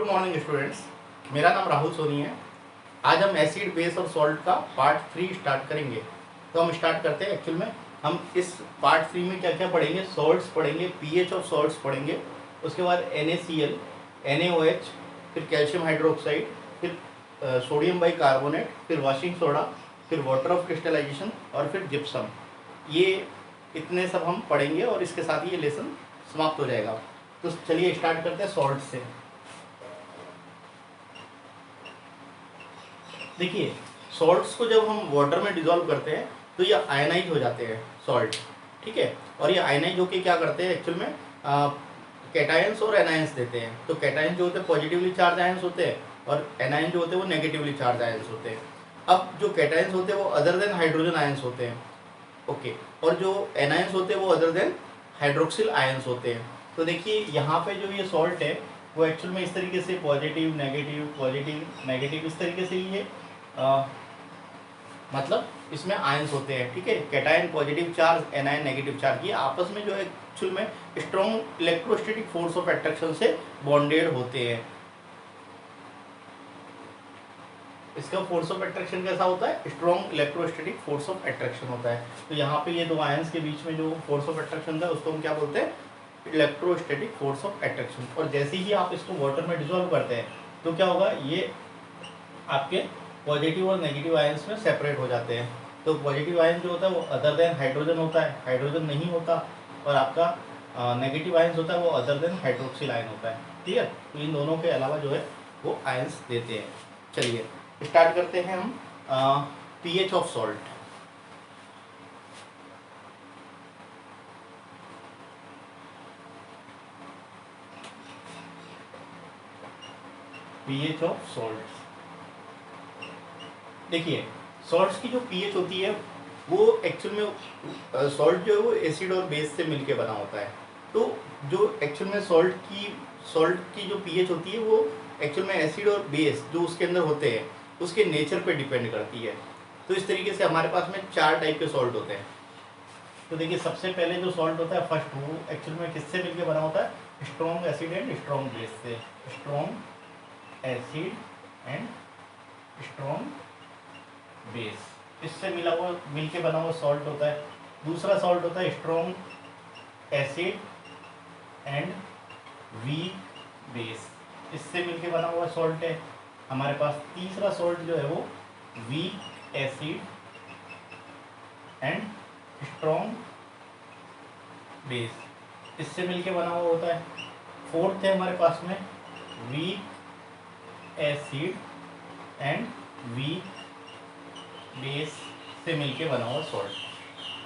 Good morning students, मेरा नाम राहुल सोनी है। आज हम एसिड बेस और सॉल्ट का पार्ट 3 स्टार्ट करेंगे। तो हम स्टार्ट करते हैं। एक्चुअल में हम इस पार्ट 3 में क्या क्या पढ़ेंगे, सॉल्ट्स पढ़ेंगे, पीएच ऑफ सॉल्ट्स पढ़ेंगे, उसके बाद NaCl, NaOH, फिर कैल्शियम हाइड्रोक्साइड, फिर सोडियम बाइकार्बोनेट, फिर वॉशिंग सोडा, फिर वाटर ऑफ क्रिस्टलाइजेशन और फिर जिप्सम। ये इतने सब हम पढ़ेंगे और इसके साथ ही ये लेसन समाप्त हो जाएगा। तो चलिए स्टार्ट करते हैं सॉल्ट से। देखिए, सॉल्ट्स को जब हम वाटर में डिजोल्व करते हैं तो ये आयनाइज हो जाते हैं सॉल्ट, ठीक है। और ये आयनाइज होके क्या करते हैं, एक्चुअल में कैटायंस और एनायंस देते हैं। तो कैटायंस जो होते हैं पॉजिटिवली चार्ज आयंस होते हैं और एनायन जो होते हैं वो नेगेटिवली चार्ज आयंस होते हैं। अब जो कैटायंस होते हैं वो अदर देन हाइड्रोजन आयंस होते हैं, ओके। और जो एनायंस होते हैं वो अदर देन हाइड्रोक्सिल आयंस होते हैं। तो देखिए यहाँ पे जो ये सॉल्ट है वो एक्चुअल में इस तरीके से पॉजिटिव नेगेटिव इस तरीके से ये मतलब इसमें आयंस होते हैं, ठीक है। Cation positive charge, anion negative charge, ये आपस में जो है एक्चुअल में strong electrostatic force of attraction से बॉन्डेड होते हैं। इसका फोर्स ऑफ अट्रैक्शन कैसा होता है, strong electrostatic force of attraction होता है। तो यहाँ पे ये दो आयंस के बीच में जो फोर्स ऑफ अट्रैक्शन था उसको हम क्या बोलते हैं, इलेक्ट्रोस्टैटिक फोर्स ऑफ अट्रैक्शन। और जैसे ही आप इसको वाटर में डिसॉल्व करते हैं तो क्या होगा, ये आपके पॉजिटिव और नेगेटिव आयंस में सेपरेट हो जाते हैं। तो पॉजिटिव आयन जो होता है वो अदर देन हाइड्रोजन होता है, हाइड्रोजन नहीं होता। और आपका नेगेटिव आयंस होता है वो अदर देन हाइड्रोक्सिल आयन होता है, ठीक है। तो इन दोनों के अलावा जो है वो आयंस देते हैं। चलिए स्टार्ट करते हैं हम pH of salt. PH of salt, देखिए सॉल्ट्स की जो पीएच होती है वो एक्चुअल में सॉल्ट जो है वो एसिड और बेस से मिलके बना होता है। तो जो एक्चुअल में सॉल्ट की जो पीएच होती है वो एक्चुअल में एसिड और बेस जो उसके अंदर होते हैं उसके नेचर पे डिपेंड करती है। तो इस तरीके से हमारे पास में 4 टाइप के सॉल्ट होते हैं। तो देखिए सबसे पहले जो सॉल्ट होता है फर्स्ट, वो एक्चुअल में किससे मिलके बना होता है, strong acid and strong base से। Strong acid and strong base, इससे मिलके बना हुआ सॉल्ट होता है। दूसरा सॉल्ट होता है strong acid and weak base, इससे मिलके बना हुआ सॉल्ट है हमारे पास। तीसरा सॉल्ट जो है वो weak acid and strong base, इससे मिलके बना हुआ होता है। फोर्थ है हमारे पास में weak acid and weak base से मिलके बना हुआ सॉल्ट।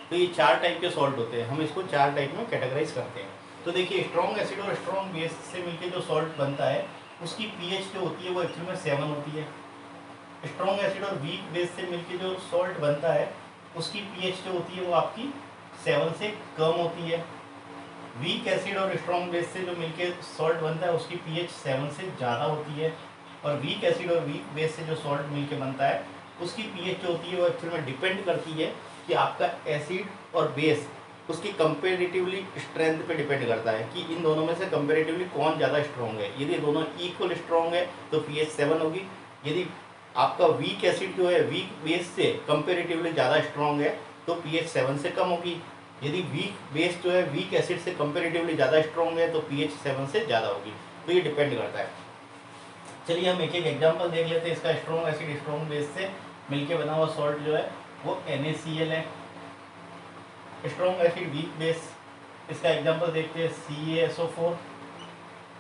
तो ये 4 टाइप के सॉल्ट होते हैं, हम इसको 4 टाइप में कैटेगराइज करते हैं। तो देखिए स्ट्रॉन्ग एसिड और स्ट्रॉन्ग बेस से मिलके जो सॉल्ट बनता है उसकी पीएच जो होती है वो एक्चुअल में 7 होती है। स्ट्रॉन्ग एसिड और वीक बेस से मिलके जो सॉल्ट बनता है उसकी पीएच जो होती है वो आपकी 7 से कम होती है। वीक एसिड और स्ट्रॉन्ग बेस से जो मिलके सॉल्ट बनता है उसकी पीएच 7 से ज़्यादा होती है। और वीक एसिड और वीक बेस से जो सॉल्ट मिलके बनता है उसकी पीएच जो होती है वो एक्चुअल में डिपेंड करती है कि आपका एसिड और बेस उसकी कंपेरेटिवली स्ट्रेंथ पे डिपेंड करता है कि इन दोनों में से कंपेरेटिवली कौन ज़्यादा स्ट्रॉन्ग है। यदि दोनों इक्वल स्ट्रॉन्ग है तो पीएच 7 होगी। यदि आपका वीक एसिड जो है वीक बेस से कंपेरेटिवली ज़्यादा स्ट्रॉन्ग है तो पीएच 7 से कम होगी। यदि वीक बेस जो है वीक एसिड से कंपेरेटिवली ज़्यादा स्ट्रॉन्ग है तो पीएच 7 से ज़्यादा होगी। तो ये डिपेंड करता है। चलिए हम एक एक एग्जाम्पल देख लेते हैं इसका। स्ट्रॉन्ग एसिड स्ट्रॉन्ग बेस से मिलके बना हुआ सॉल्ट जो है वो NaCl है। स्ट्रॉन्ग एसिड वीक बेस, इसका एग्जांपल देखते हैं CaSO4।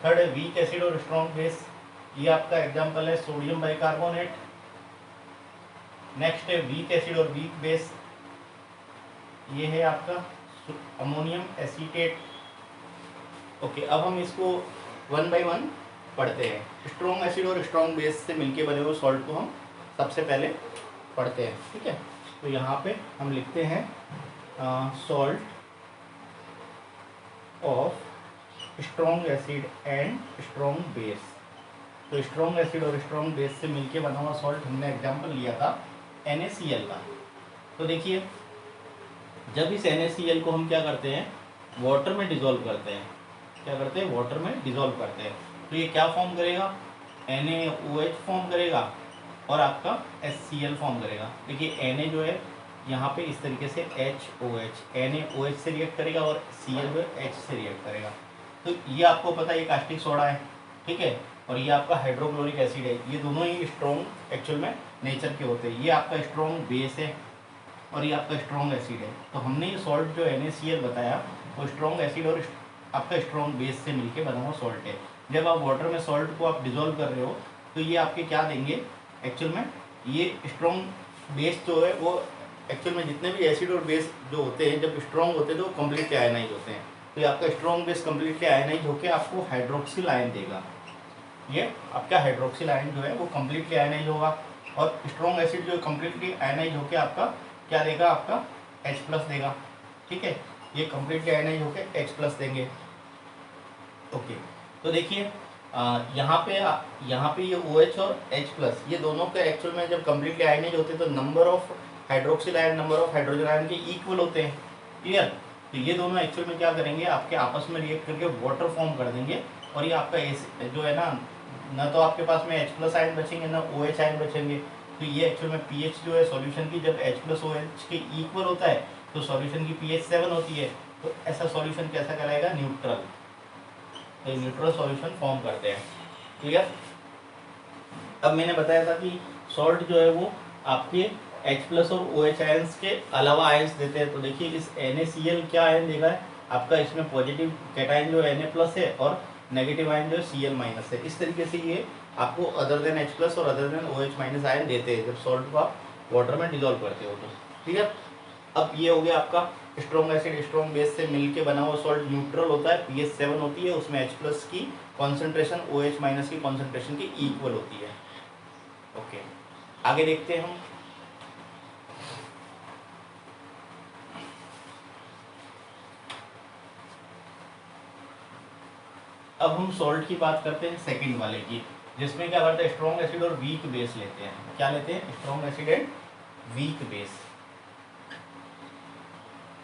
थर्ड है वीक एसिड और स्ट्रॉन्ग बेस, ये आपका एग्जांपल है सोडियम बाइकार्बोनेट। नेक्स्ट है वीक एसिड और वीक बेस, ये है आपका अमोनियम एसीटेट। ओके, अब हम इसको 1 बाय 1 पढ़ते हैं। स्ट्रॉन्ग एसिड और स्ट्रॉन्ग बेस से मिलके बने हुए सॉल्ट को हम सबसे पहले पढ़ते हैं, ठीक है। तो यहाँ पे हम लिखते हैं salt of strong acid and strong base. तो स्ट्रॉन्ग एसिड और स्ट्रॉन्ग बेस से मिलके बना हुआ सॉल्ट हमने एग्जांपल लिया था NaCl का। तो देखिए जब इस NaCl को हम क्या करते हैं, वाटर में डिसॉल्व करते हैं। क्या करते हैं, वाटर में डिसॉल्व करते हैं। तो ये क्या फॉर्म करेगा, NaOH फॉर्म करेगा और आपका HCl फॉर्म करेगा। देखिए Na जो है यहाँ पे इस तरीके से HOH, NaOH से रिएक्ट करेगा और Cl जो है H से रिएक्ट करेगा। तो ये आपको पता है ये कास्टिक सोडा है, ठीक है, और ये आपका हाइड्रोक्लोरिक एसिड है। ये दोनों ही स्ट्रॉन्ग एक्चुअल में नेचर के होते हैं। ये आपका स्ट्रॉन्ग बेस है और ये आपका स्ट्रॉन्ग एसिड है। तो हमने ये सॉल्ट जो NaCl बताया वो स्ट्रॉन्ग एसिड और आपका स्ट्रॉन्ग बेस से मिलके बना हुआ सॉल्ट है। जब आप वाटर में सॉल्ट को आप डिजोल्व कर रहे हो तो ये आपके क्या देंगे एक्चुअल में, ये स्ट्रॉन्ग बेस जो है वो एक्चुअल में जितने भी एसिड और बेस जो होते हैं जब स्ट्रॉन्ग होते हैं तो वो कम्प्लीटली आयनाइज होते हैं। तो ये आपका स्ट्रॉन्ग बेस कम्प्लीटली आयनाइज होकर आपको हाइड्रोक्सिल आयन देगा। ये आपका हाइड्रोक्सिल आयन जो है वो कम्प्लीटली आयनाइज होगा और स्ट्रॉन्ग एसिड जो कम्प्लीटली आयनाइज होकर आपका क्या देगा, आपका H+ देगा, ठीक है। ये कम्प्लीटली आयनाइज होकर H+ देंगे। ओके, तो देखिए यहाँ पे ये OH और H+ ये दोनों के एक्चुअल में जब कम्प्लीटली आयनाइज होते हैं तो number of hydroxyl ion number of hydrogen ion के इक्वल होते हैं। क्लियर? तो ये दोनों एक्चुअल में क्या करेंगे, आपके आपस में रिएक्ट करके वाटर फॉर्म कर देंगे और ये आपका जो है ना तो आपके पास में H+ आयन बचेंगे ना OH आयन बचेंगे। तो ये एक्चुअल में pH जो है सॉल्यूशन की जब H+ OH के इक्वल होता है तो सॉल्यूशन की pH 7 होती है। तो ऐसा सॉल्यूशन कैसा कहलाएगा, न्यूट्रल। तो न्यूट्रल सॉल्यूशन फॉर्म करते हैं। ठीक है, अब मैंने बताया था कि सॉल्ट जो है वो आपके H+ और OH आयंस के अलावा आयंस देते हैं। तो देखिए इस NaCl क्या आयन देगा है आपका, इसमें पॉजिटिव कैटायन जो Na+ है और नेगेटिव आयन जो है Cl- है। इस तरीके से ये आपको अदर देन H+ और अदर देन OH- आयन देते हैं जब सॉल्ट को आप वाटर में डिजोल्व करते हो तो। ठीक है, अब ये हो गया आपका स्ट्रॉन्ग एसिड स्ट्रॉन्ग बेस से मिलके बना हुआ सॉल्ट न्यूट्रल होता है, pH 7 होती है, उसमें H+ की कॉन्सेंट्रेशन OH- की कॉन्सेंट्रेशन की इक्वल होती है। ओके, आगे देखते हैं हम। अब हम सॉल्ट की बात करते हैं सेकंड वाले की, जिसमें क्या करते हैं स्ट्रॉन्ग एसिड और वीक बेस लेते हैं। क्या लेते हैं, strong acid and weak base.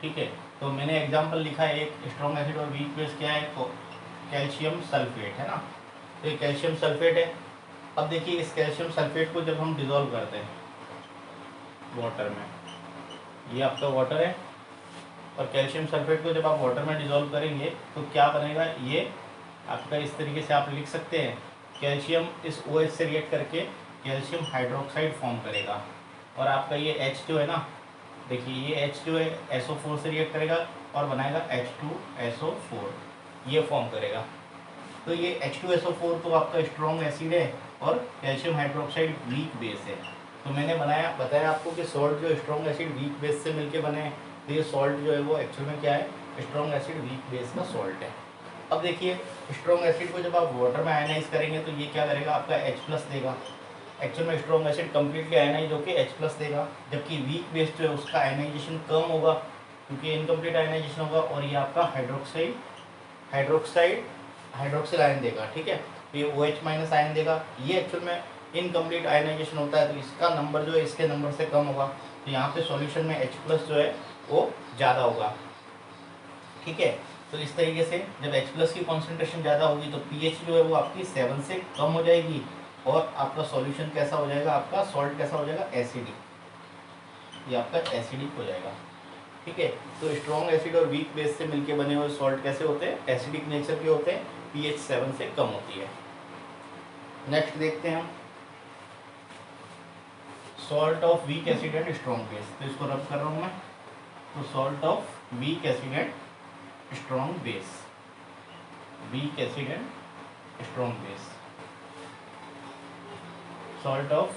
ठीक है, तो मैंने एग्जांपल लिखा है एक स्ट्रॉन्ग एसिड और वीक बेस क्या है, कैल्शियम सल्फेट है ना। तो ये कैल्शियम सल्फेट है। अब देखिए इस कैल्शियम सल्फेट को जब हम डिजोल्व करते हैं वाटर में, ये आपका वाटर है और कैल्शियम सल्फेट को जब आप वाटर में डिजोल्व करेंगे तो क्या बनेगा, ये आपका इस तरीके से आप लिख सकते हैं, कैल्शियम इस OH से रिएक्ट करके कैल्शियम हाइड्रोक्साइड फॉर्म करेगा और आपका ये H जो है ना, देखिए ये H जो है SO4 से रिएक्ट करेगा और बनाएगा H2SO4, ये फॉर्म करेगा। तो ये H2SO4 तो आपका स्ट्रॉन्ग एसिड है और कैल्शियम हाइड्रोक्साइड वीक बेस है। तो मैंने बताया आपको कि सॉल्ट जो स्ट्रॉन्ग एसिड वीक बेस से मिलके बने हैं। तो ये सॉल्ट जो है वो एक्चुअल में क्या है, स्ट्रॉन्ग एसिड वीक बेस का सॉल्ट है। अब देखिए स्ट्रॉन्ग एसिड को जब आप वाटर में आयनाइज करेंगे तो ये क्या करेगा, आपका H+ देगा। एक्चुअल में स्ट्रॉन्ग एसिड कम्प्लीटली आयनाइज होकर H+ देगा, जबकि वीक बेस जो है उसका आयनाइजेशन कम होगा क्योंकि इनकम्प्लीट आयनाइजेशन होगा और ये आपका हाइड्रोक्सिल आयन देगा। ठीक है, तो ये OH- आयन देगा। ये एक्चुअल में इनकम्प्लीट आयनाइजेशन होता है तो इसका नंबर जो है इसके नंबर से कम होगा। तो यहाँ पे सॉल्यूशन में H+ जो है वो ज़्यादा होगा। ठीक है, तो इस तरीके से जब H+ की कॉन्सेंट्रेशन ज़्यादा होगी तो pH जो है वो आपकी 7 से कम हो जाएगी और आपका सॉल्यूशन कैसा हो जाएगा, आपका सॉल्ट कैसा हो जाएगा, एसिडिक। ये आपका एसिडिक हो जाएगा। ठीक है, तो स्ट्रॉन्ग एसिड और वीक बेस से मिलके बने हुए सॉल्ट कैसे होते हैं, एसिडिक नेचर के होते हैं, pH 7 से कम होती है। नेक्स्ट देखते हैं हम salt of weak acid and strong base. तो इसको रब कर रहा हूँ मैं, तो salt of weak acid and strong base, weak acid and strong base, salt of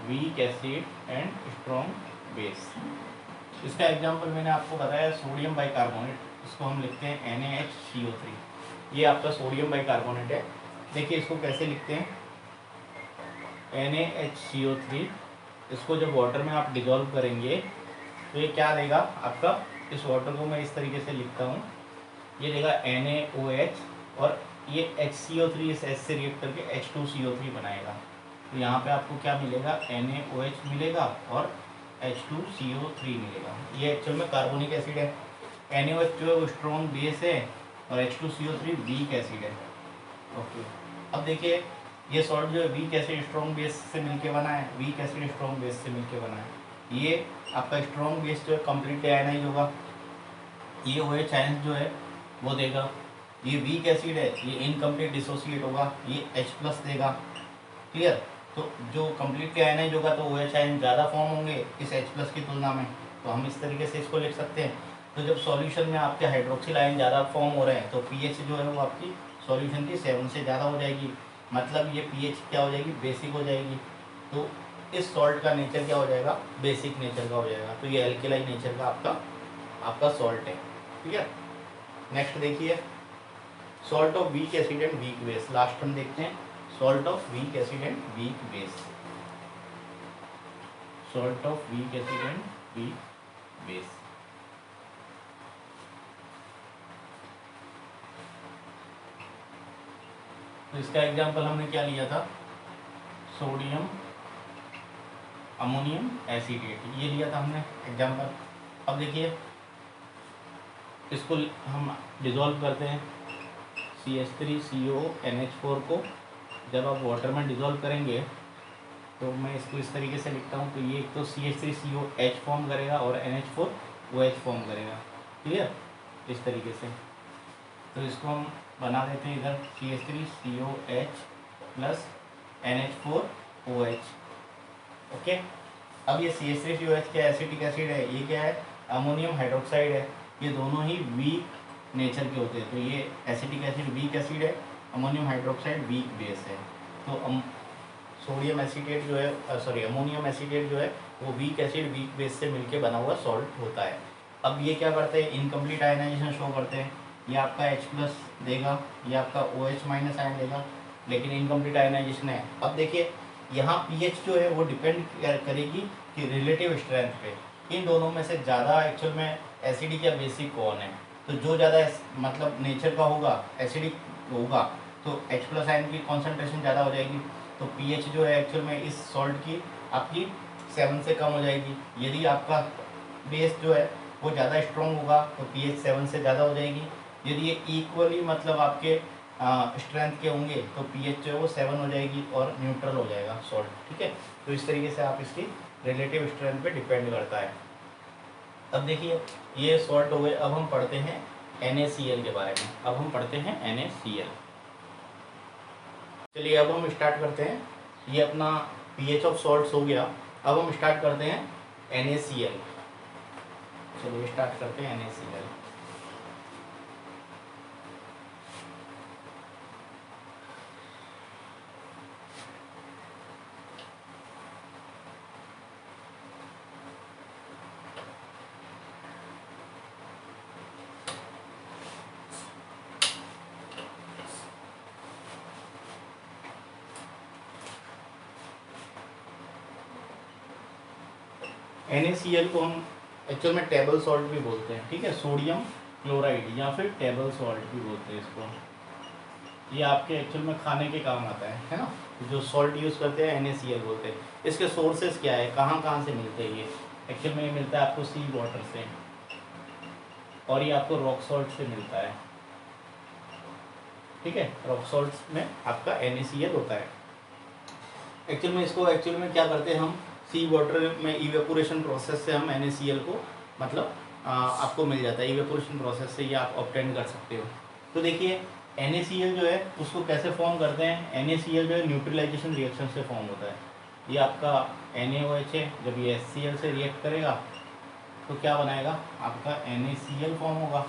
weak acid and strong base. इसका एग्जांपल मैंने आपको बताया सोडियम बाइकार्बोनेट, इसको हम लिखते हैं NaHCO3। ये आपका सोडियम बाइकार्बोनेट है। देखिए इसको कैसे लिखते हैं, NaHCO3। इसको जब वाटर में आप डिजोल्व करेंगे तो ये क्या देगा आपका, इस वाटर को मैं इस तरीके से लिखता हूँ, ये देगा NaOH और ये HCO3 इस H से रिएक्ट करके H2CO3 बनाएगा। तो यहाँ पे आपको क्या मिलेगा, NaOH मिलेगा और H2CO3 मिलेगा। ये एक्चुअल में कार्बोनिक एसिड है। NaOH जो है वो स्ट्रॉन्ग बेस है और H2CO3 वीक एसिड है। ओके, अब देखिए ये सॉल्ट जो है वीक एसिड स्ट्रॉन्ग बेस से मिलके बना है, वीक एसिड स्ट्रॉन्ग बेस से मिलके बना है। ये आपका स्ट्रॉन्ग बेस जो है कम्प्लीटली आयनाइज होगा, ये OH आयंस जो है वो देगा। ये वीक एसिड है, ये इनकम्प्लीट डिसोसिएट होगा, ये H+ देगा। क्लियर। तो जो कम्प्लीटली आयनाइज होगा तो OH आयन ज़्यादा फॉर्म होंगे इस H+ की तुलना में, तो हम इस तरीके से इसको लिख सकते हैं। तो जब सॉल्यूशन में आपके हाइड्रोक्सिल आयन ज़्यादा फॉर्म हो रहे हैं तो pH जो है वो आपकी सॉल्यूशन की 7 से ज़्यादा हो जाएगी, मतलब ये pH क्या हो जाएगी, बेसिक हो जाएगी। तो इस सॉल्ट का नेचर क्या हो जाएगा, बेसिक नेचर का हो जाएगा। तो ये एल्केलाइन नेचर का आपका सॉल्ट है। ठीक है। नेक्स्ट देखिए, salt of weak acid and weak base. Last हम देखते हैं salt of weak acid and weak base. Salt of weak acid and weak base. तो इसका एग्जांपल हमने क्या लिया था, सोडियम अमोनियम एसिडेट, ये लिया था हमने एग्जांपल। अब देखिए इसको हम डिज़ोल्व करते हैं, CH3CONH4 को जब आप वाटर में डिज़ोल्व करेंगे तो मैं इसको इस तरीके से लिखता हूँ। तो ये एक तो CH3COH फॉर्म करेगा और NH4OH फॉर्म करेगा। क्लियर, इस तरीके से। तो इसको हम बना देते हैं इधर CH3COH प्लस NH4OH। ओके। अब ये CH3COH क्या एसिटिक एसिड है, ये क्या है, अमोनियम हाइड्रोक्साइड है। ये दोनों ही वीक नेचर के होते हैं। तो ये एसिटिक एसिड वीक एसिड है, अमोनियम हाइड्रोक्साइड वीक बेस है। तो सोडियम एसिटेट जो है, सॉरी अमोनियम एसिटेट जो है वो वीक एसिड वीक बेस से मिलके बना हुआ सॉल्ट होता है। अब ये क्या करते हैं, इनकम्प्लीट आयनाइजेशन शो करते हैं। ये आपका H+ देगा, ये आपका OH- आयन देगा, लेकिन इनकम्प्लीट आयनाइजेशन है। अब देखिए यहाँ pH जो है वो डिपेंड करेगी कि रिलेटिव स्ट्रेंथ पे इन दोनों में से ज़्यादा एक्चुअल में एसिडिक या बेसिक कौन है। तो जो ज़्यादा मतलब नेचर का होगा, एसिडिक होगा, तो H+ आयन की कॉन्सेंट्रेशन ज़्यादा हो जाएगी। तो pH जो है एक्चुअल में इस सॉल्ट की आपकी 7 से कम हो जाएगी। यदि आपका बेस जो है वो ज़्यादा स्ट्रॉन्ग होगा तो pH 7 से ज़्यादा हो जाएगी। यदि ये इक्वली मतलब आपके स्ट्रेंथ के होंगे तो pH जो है वो 7 हो जाएगी और न्यूट्रल हो जाएगा सॉल्ट। ठीक है। तो इस तरीके से आप इसकी रिलेटिव स्ट्रेंथ पे डिपेंड करता है। अब देखिए ये सॉल्ट हो गए। अब हम पढ़ते हैं NaCl के बारे में। अब हम पढ़ते हैं NaCl। चलिए अब हम स्टार्ट करते हैं। ये अपना pH ऑफ सॉल्ट्स हो गया। अब हम स्टार्ट करते हैं NaCl। चलिए स्टार्ट करते हैं NaCl। NaCl को हम एक्चुअल में टेबल सॉल्ट भी बोलते हैं। ठीक है, सोडियम क्लोराइड या फिर टेबल सॉल्ट भी बोलते हैं इसको। ये आपके एक्चुअल में खाने के काम आता है ना। जो सॉल्ट यूज़ करते हैं NaCl बोलते हैं। इसके सोर्सेज क्या है, कहाँ कहाँ से मिलते हैं ये एक्चुअल में ये मिलता है आपको सी वाटर से, और ये आपको रॉक सॉल्ट से मिलता है। ठीक है, रॉक सॉल्ट में आपका NaCl होता है। एक्चुअल में इसको एक्चुअल में क्या करते हैं हम, सी वाटर में इवेपोरेशन प्रोसेस से हम NaCl को मतलब आपको मिल जाता है। इवेपोरेशन प्रोसेस से ये आप ऑब्टेन कर सकते हो। तो देखिए NaCl जो है उसको कैसे फॉर्म करते हैं। NaCl जो है न्यूट्रलाइजेशन रिएक्शन से फॉर्म होता है। ये आपका NaOH है, जब ये HCl से रिएक्ट करेगा तो क्या बनाएगा, आपका NaCl फॉर्म होगा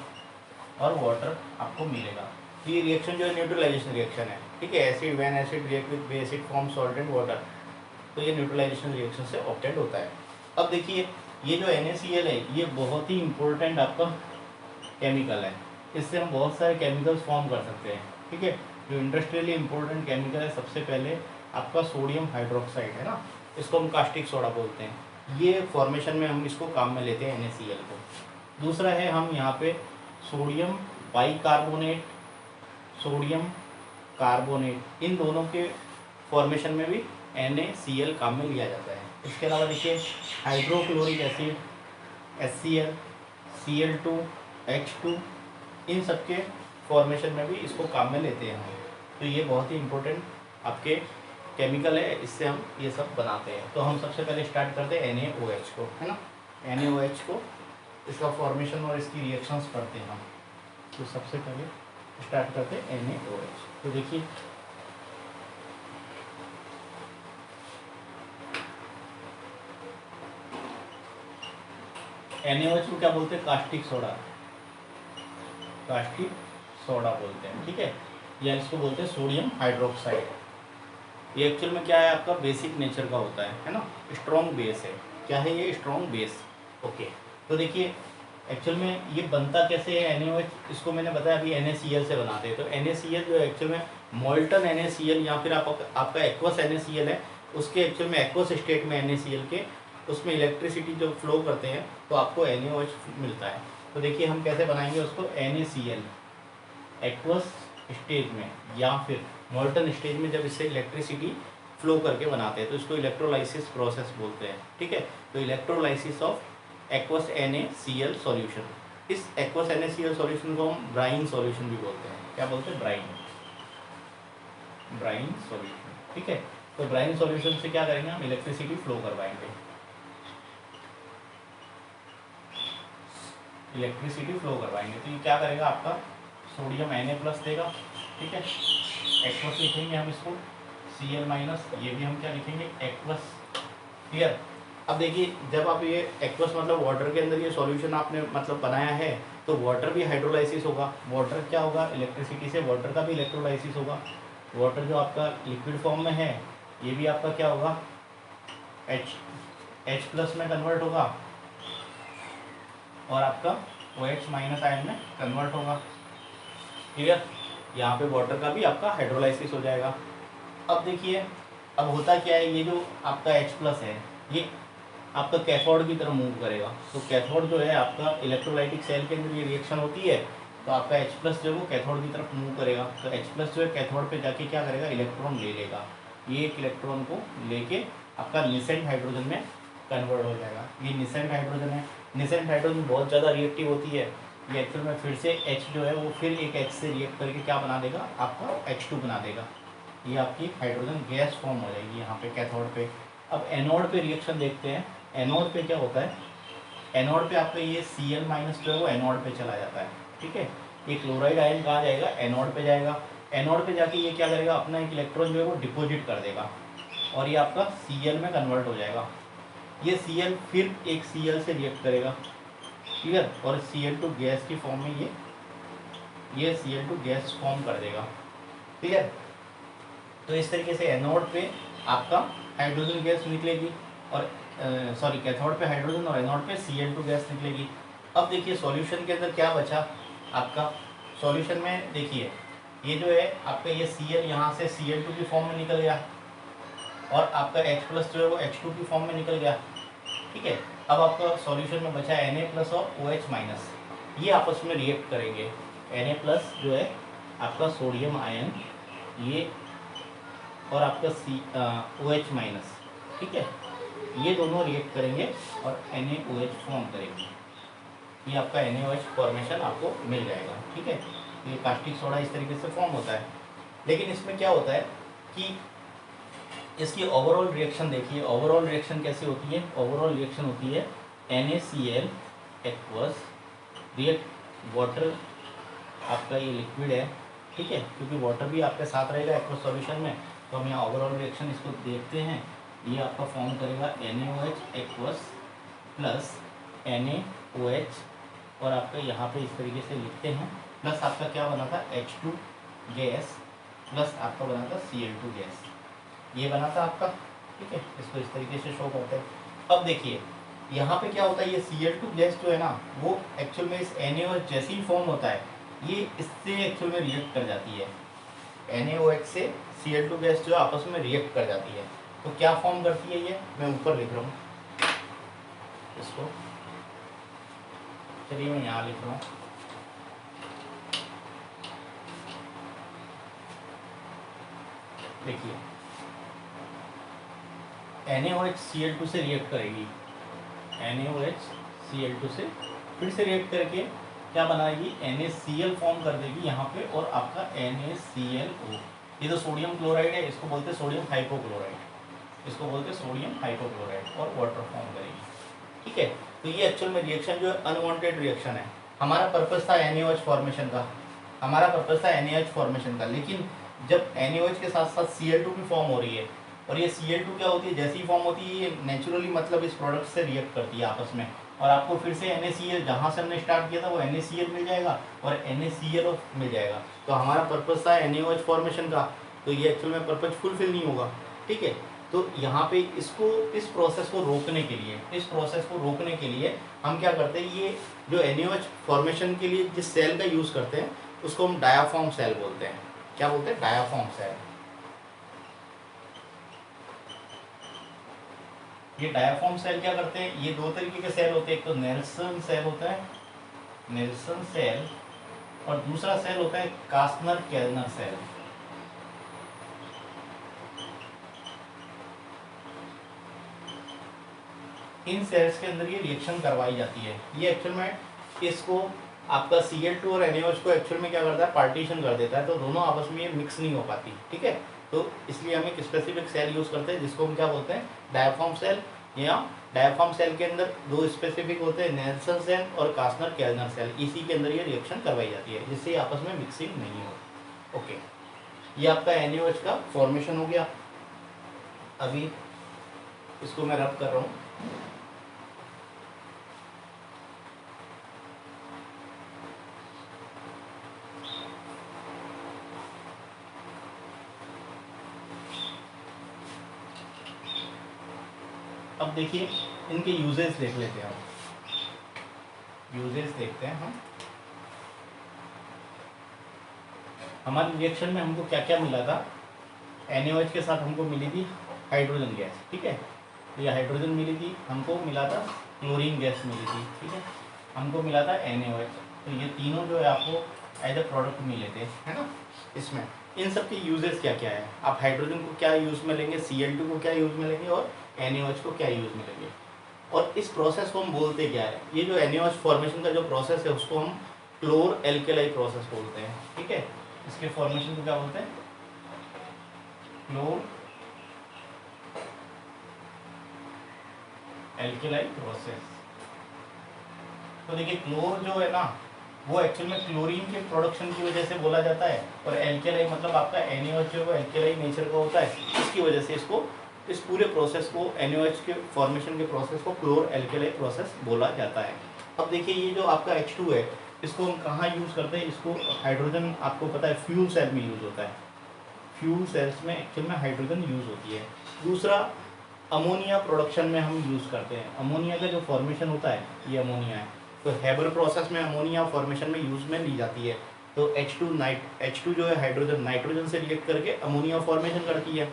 और वाटर आपको मिलेगा। तो ये रिएक्शन जो है न्यूट्रलाइजेशन रिएक्शन है। ठीक है, acid when acid react with base it form salt and water. तो ये न्यूट्रलाइजेशन रिएक्शन से ऑब्टेन होता है। अब देखिए ये जो NaCl है ये बहुत ही इंपॉर्टेंट आपका केमिकल है। इससे हम बहुत सारे केमिकल्स फॉर्म कर सकते हैं। ठीक है, जो इंडस्ट्रियली इंपॉर्टेंट केमिकल है सबसे पहले आपका सोडियम हाइड्रोक्साइड है ना, इसको हम कास्टिक सोडा बोलते हैं। ये फॉर्मेशन में हम इसको काम में लेते हैं NaCl को। दूसरा है हम यहाँ पे सोडियम बाइकार्बोनेट, सोडियम कार्बोनेट, इन दोनों के फॉर्मेशन में भी NaCl काम में लिया जाता है। इसके अलावा देखिए hydrochloric acid HCl, Cl2, H2, इन सब के फॉर्मेशन में भी इसको काम में लेते हैं हम। तो ये बहुत ही इंपॉर्टेंट आपके केमिकल है, इससे हम ये सब बनाते हैं। तो हम सबसे पहले स्टार्ट करते हैं NaOH को, है ना। NaOH को इसका फॉर्मेशन और इसकी रिएक्शंस पढ़ते हैं हम। तो सबसे पहले स्टार्ट करते हैं NaOH। तो देखिए NaOH को क्या बोलते हैं, कास्टिक सोडा, कास्टिक सोडा बोलते हैं, ठीक है। या इसको बोलते हैं सोडियम हाइड्रोक्साइड। ये एक्चुअल में क्या है, आपका बेसिक नेचर का होता है ना, स्ट्रॉन्ग बेस है। क्या है ये, स्ट्रॉन्ग बेस। ओके, तो देखिए एक्चुअल में ये बनता कैसे है NaOH, इसको मैंने बताया अभी NaCl से बनाते हैं। तो NaCl जो है एक्चुअल में मोल्टन NaCl या फिर आपका एक्वस NaCl है, उसके एक्चुअल में एक्वस स्टेट में NaCl के उसमें इलेक्ट्रिसिटी जो फ्लो करते हैं तो आपको NaOH मिलता है। तो देखिए हम कैसे बनाएंगे उसको, NaCl एक्वस स्टेज में या फिर मोल्टन स्टेज में जब इससे इलेक्ट्रिसिटी फ्लो करके बनाते हैं तो इसको इलेक्ट्रोलाइसिस प्रोसेस बोलते हैं, ठीक है। तो electrolysis of aqueous NaCl solution. इस एक्वस NaCl सॉल्यूशन को हम ब्राइन सॉल्यूशन भी बोलते हैं। क्या बोलते हैं, ब्राइन सॉल्यूशन, ठीक है। तो ब्राइन सॉल्यूशन से क्या करेंगे, हम इलेक्ट्रिसिटी फ्लो करवाएंगे, इलेक्ट्रिसिटी फ्लो करवाएंगे। तो ये क्या करेगा, आपका सोडियम Na+ देगा, ठीक है। एक्वस लिखेंगे हम इसको Cl-, ये भी हम क्या लिखेंगे, एक्वस। क्लियर। अब देखिए जब आप ये एक्वस मतलब वाटर के अंदर ये सॉल्यूशन आपने मतलब बनाया है तो वाटर भी हाइड्रोलाइसिस होगा। वाटर क्या होगा, इलेक्ट्रिसिटी से वाटर का भी इलेक्ट्रोलाइसिस होगा। वाटर जो आपका लिक्विड फॉर्म में है ये भी आपका क्या होगा, H+ में कन्वर्ट होगा और आपका OH- आयन में कन्वर्ट होगा। क्लियर। यहाँ पे वाटर का भी आपका हाइड्रोलाइसिस हो जाएगा। अब देखिए अब होता क्या है, ये जो आपका H+ है ये आपका कैथोड की तरफ मूव करेगा। तो कैथोड जो है आपका इलेक्ट्रोलाइटिक सेल के अंदर ये रिएक्शन होती है तो आपका H+ जो है वो कैथोड की तरफ मूव करेगा। तो H+ जो है कैथोड पे जाके क्या करेगा, इलेक्ट्रॉन ले लेगा। ये एक इलेक्ट्रॉन को लेके आपका निसेंट हाइड्रोजन में कन्वर्ट हो जाएगा। ये निसेंट हाइड्रोजन है। निसेंट हाइड्रोजन बहुत ज़्यादा रिएक्टिव होती है। ये एक्चुअल में फिर से H जो है वो फिर एक H से रिएक्ट करके क्या बना देगा, आपका H2 बना देगा। ये आपकी हाइड्रोजन गैस फॉर्म हो जाएगी यहाँ पे कैथोड पे। अब एनोड पे रिएक्शन देखते हैं। एनोड पे क्या होता है, एनोड पे आपका ये Cl- जो है वो एनोड पे चला जाता है, ठीक है। ये क्लोराइड आयन कहाँ जाएगा, एनोड पे जाएगा। एनोड पे जाके ये क्या करेगा, अपना एक इलेक्ट्रॉन जो है वो डिपॉजिट कर देगा और ये आपका Cl में कन्वर्ट हो जाएगा। ये Cl फिर एक Cl से रिएक्ट करेगा, क्लियर। और Cl2 गैस की फॉर्म में ये Cl2 गैस फॉर्म कर देगा, क्लियर। तो इस तरीके से एनोड पे आपका हाइड्रोजन गैस निकलेगी और सॉरी कैथोड पे हाइड्रोजन और एनोड पे Cl2 गैस निकलेगी। अब देखिए सॉल्यूशन के अंदर क्या बचा आपका, सॉल्यूशन में देखिए ये जो है आपका ये Cl यहाँ से Cl2 की फॉर्म में निकल गया और आपका H+ जो है वो H2 की फॉर्म में निकल गया, ठीक है। अब आपका सॉल्यूशन में बचा Na+ और OH-, ये आपस में रिएक्ट करेंगे। Na+ जो है आपका सोडियम आयन ये और आपका OH-, ठीक है, ये दोनों रिएक्ट करेंगे और NaOH फॉर्म करेंगे। ये आपका NaOH फॉर्मेशन आपको मिल जाएगा, ठीक है। ये कास्टिक सोडा इस तरीके से फॉर्म होता है। लेकिन इसमें क्या होता है कि इसकी ओवरऑल रिएक्शन देखिए, ओवरऑल रिएक्शन कैसी होती है, ओवरऑल रिएक्शन होती है NaCl एक्वस रिएक्ट वाटर, आपका ये लिक्विड है, ठीक है, क्योंकि वाटर भी आपके साथ रहेगा एक्वस सॉल्यूशन में। तो हम यहाँ ओवरऑल रिएक्शन इसको देखते हैं। ये आपका फॉर्म करेगा NaOH एक्वस प्लस NaOH और आपका यहाँ पे इस तरीके से लिखते हैं प्लस आपका क्या बना था, H2 गैस प्लस आपका बना था Cl2 गैस, ये बना था आपका, ठीक है। इसको इस तरीके से शो करते हैं। अब देखिए यहाँ पे क्या होता है, ये Cl2 गैस जो है ना वो एक्चुअल में इस NaOH जैसे ही फॉर्म होता है ये इससे एक्चुअल में रिएक्ट कर जाती है। NaOH से Cl2 गैस जो आपस में रिएक्ट कर जाती है। तो क्या फॉर्म करती है ये, मैं ऊपर लिख रहा हूँ इसको, चलिए मैं यहाँ लिख रहा हूँ। देखिए NaOH Cl2 से रिएक्ट करेगी, NaOH Cl2 से फिर से रिएक्ट करके क्या बनाएगी, NaCl फॉर्म कर देगी यहाँ पे और आपका NaClO ये तो सोडियम क्लोराइड है, इसको बोलते हैं सोडियम हाइपोक्लोराइड, इसको बोलते हैं सोडियम हाइपोक्लोराइड और वाटर फॉर्म करेगी। ठीक है, तो ये एक्चुअल में रिएक्शन जो है अनवांटेड रिएक्शन है। हमारा पर्पस था NaOH फॉर्मेशन का, हमारा पर्पस था NaOH फॉर्मेशन का, लेकिन जब NaOH के साथ साथ Cl2 भी फॉर्म हो रही है, और ये Cl2 क्या होती है, जैसे ही फॉर्म होती है ये नेचुरली मतलब इस प्रोडक्ट से रिएक्ट करती है आपस में, और आपको फिर से NaCl जहाँ से हमने स्टार्ट किया था वो NaCl मिल जाएगा और NaCl मिल जाएगा। तो हमारा पर्पस था NaOH फॉर्मेशन का, तो ये एक्चुअल में पर्पस फुलफिल नहीं होगा। ठीक है, तो यहाँ पे इसको इस प्रोसेस को रोकने के लिए, इस प्रोसेस को रोकने के लिए हम क्या करते हैं, ये जो NaOH फॉर्मेशन के लिए जिस सेल का यूज़ करते हैं उसको हम डायाफ्राम सेल बोलते हैं। क्या बोलते हैं? Diaphragm cell. ये डायाफ्राम सेल क्या करते हैं, ये दो तरीके के सेल होते हैं, एक तो नेल्सन सेल होता है, नेल्सन सेल, और दूसरा सेल होता है कास्नर केल्नर सेल। इन सेल्स के अंदर ये रिएक्शन करवाई जाती है। ये एक्चुअल में इसको आपका Cl2 और NaOH को एक्चुअल में क्या करता है, पार्टीशन कर देता है, तो दोनों आपस में ये मिक्स नहीं हो पाती। ठीक है, तो इसलिए हम एक स्पेसिफिक सेल यूज़ करते हैं जिसको हम क्या बोलते हैं, डायाफ्राम सेल। या डायाफ्राम सेल के अंदर दो स्पेसिफिक होते हैं, नेल्सन सेल और कास्नर केल्नर सेल, इसी के अंदर ये रिएक्शन करवाई जाती है जिससे आपस में मिक्सिंग नहीं हो। ओके, ये आपका NaOH का फॉर्मेशन हो गया। अभी इसको मैं रब कर रहा हूँ। अब देखिए इनके यूजेस देख लेते हैं हम, यूजेस देखते हैं हम। हमारे रिएक्शन में हमको क्या क्या मिला था, NaOH के साथ हमको मिली थी हाइड्रोजन गैस। ठीक है, ये हाइड्रोजन मिली थी, हमको मिला था क्लोरीन गैस मिली थी। ठीक है, हमको मिला था NaOH। तो ये तीनों जो है आपको एज ए प्रोडक्ट मिले थे, है ना। इसमें इन सब के यूजेस क्या क्या है, आप हाइड्रोजन को क्या यूज़ में लेंगे, Cl2 को क्या यूज़ में लेंगे और NaOH को क्या यूज़ में लेंगे, और इस प्रोसेस को हम बोलते क्या है। ये जो NaOH फॉर्मेशन का जो प्रोसेस है उसको हम क्लोर एल्केलाई प्रोसेस बोलते हैं। ठीक है, इसके फॉर्मेशन को क्या बोलते हैं, क्लोर एल्केलाई प्रोसेस। तो देखिए क्लोर जो है ना वो एक्चुअल में क्लोरीन के प्रोडक्शन की वजह से बोला जाता है, और एल्केलाई मतलब आपका NaOH जो है वो एल्केलाई नेचर का होता है, इसकी वजह से इसको इस पूरे प्रोसेस को NaOH के फॉर्मेशन के प्रोसेस को क्लोर एल्केलाई प्रोसेस बोला जाता है। अब देखिए ये जो आपका H2 है इसको हम कहाँ यूज़ करते हैं, इसको हाइड्रोजन आपको पता है फ्यूल सेल में यूज़ होता है, फ्यूल सेल्स में एक्चुअल में हाइड्रोजन यूज़ होती है। दूसरा अमोनिया प्रोडक्शन में हम यूज़ करते हैं, अमोनिया का जो फॉर्मेशन होता है ये अमोनिया है, तो हेबर प्रोसेस में अमोनिया फॉर्मेशन में यूज़ में ली जाती है। तो H2 जो है हाइड्रोजन नाइट्रोजन से रिएक्ट करके अमोनिया फॉर्मेशन करती है,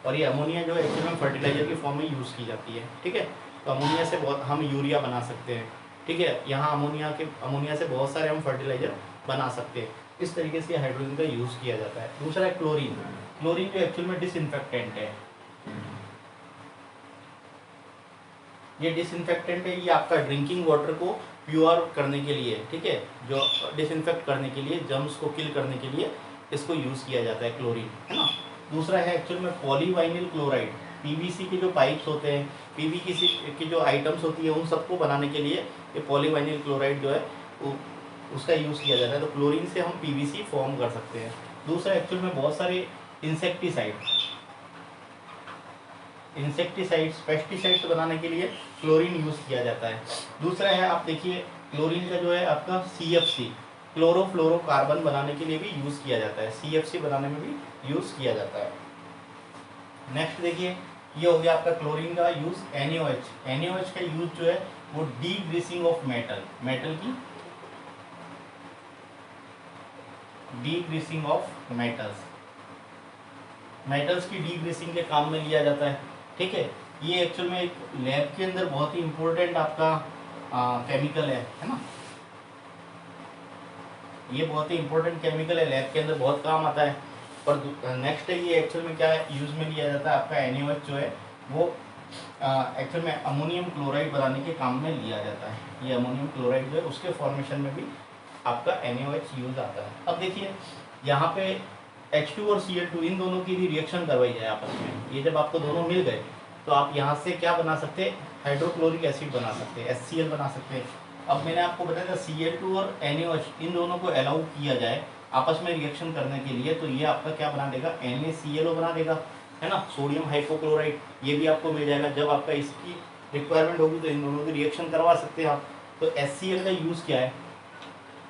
और ये अमोनिया जो है एक्चुअल में फर्टिलाइजर की फॉर्म में यूज़ की जाती है। ठीक है, तो अमोनिया से बहुत हम यूरिया बना सकते हैं। ठीक है, यहाँ अमोनिया से बहुत सारे हम फर्टिलाइजर बना सकते हैं। इस तरीके से हाइड्रोजन का यूज़ किया जाता है। दूसरा है क्लोरीन। क्लोरीन जो एक्चुअल में डिसइंफेक्टेंट है, ये डिसइंफेक्टेंट है, ये आपका ड्रिंकिंग वाटर को प्योर करने के लिए, ठीक है, जो डिसइंफेक्ट करने के लिए, जर्म्स को किल करने के लिए इसको यूज़ किया जाता है क्लोरीन, है ना। दूसरा है एक्चुअल में पॉलीवाइनिल क्लोराइड। पीवीसी के जो पाइप्स होते हैं, पीवीसी की जो आइटम्स होती है उन सबको बनाने के लिए ये पॉलीवाइनिल क्लोराइड जो है वो उसका यूज़ किया जाता है। तो क्लोरीन से हम पीवीसी फॉर्म कर सकते हैं। दूसरा एक्चुअल में बहुत सारे इंसेक्टिसाइड्स पेस्टिसाइड्स बनाने के लिए क्लोरीन यूज़ किया जाता है। दूसरा है आप देखिए क्लोरीन का जो है आपका CFC क्लोरोफ्लोरोकार्बन बनाने के लिए भी यूज़ किया जाता है, CFC बनाने में भी यूज़ किया जाता है। नेक्स्ट देखिए ये हो गया आपका क्लोरीन का यूज़। NaOH का यूज़ जो है वो डी ग्रीसिंग ऑफ मेटल की डी ग्रीसिंग ऑफ मेटल्स की डी ग्रीसिंग के काम में लिया जाता है। ठीक है, ये एक्चुअल में एक लैब के अंदर बहुत ही इम्पोर्टेंट आपका केमिकल है ना। ये बहुत ही इम्पोर्टेंट केमिकल है, लैब के अंदर बहुत काम आता है। और नेक्स्ट है ये एक्चुअल में क्या है यूज़ में लिया जाता है, आपका NaOH जो है वो एक्चुअल में अमोनियम क्लोराइड बनाने के काम में लिया जाता है। ये अमोनियम क्लोराइड जो है उसके फॉर्मेशन में भी आपका NaOH यूज़ आता है। अब देखिए यहाँ पे H2 और Cl2 इन दोनों की भी रिएक्शन करवाई जाए आपस में। ये जब आपको दोनों मिल गए तो आप यहाँ से क्या बना सकते हैं, हाइड्रोक्लोरिक एसिड बना सकते हैं, HCl बना सकते हैं। अब मैंने आपको बताया था Cl2 और NaOH इन दोनों को अलाउ किया जाए आपस में रिएक्शन करने के लिए, तो ये आपका क्या बना देगा, NaClO बना देगा, है ना, सोडियम हाइपोक्लोराइड। ये भी आपको मिल जाएगा। जब आपका इसकी रिक्वायरमेंट होगी तो इन दोनों की रिएक्शन करवा सकते हैं आप। तो HCl का यूज़ क्या है,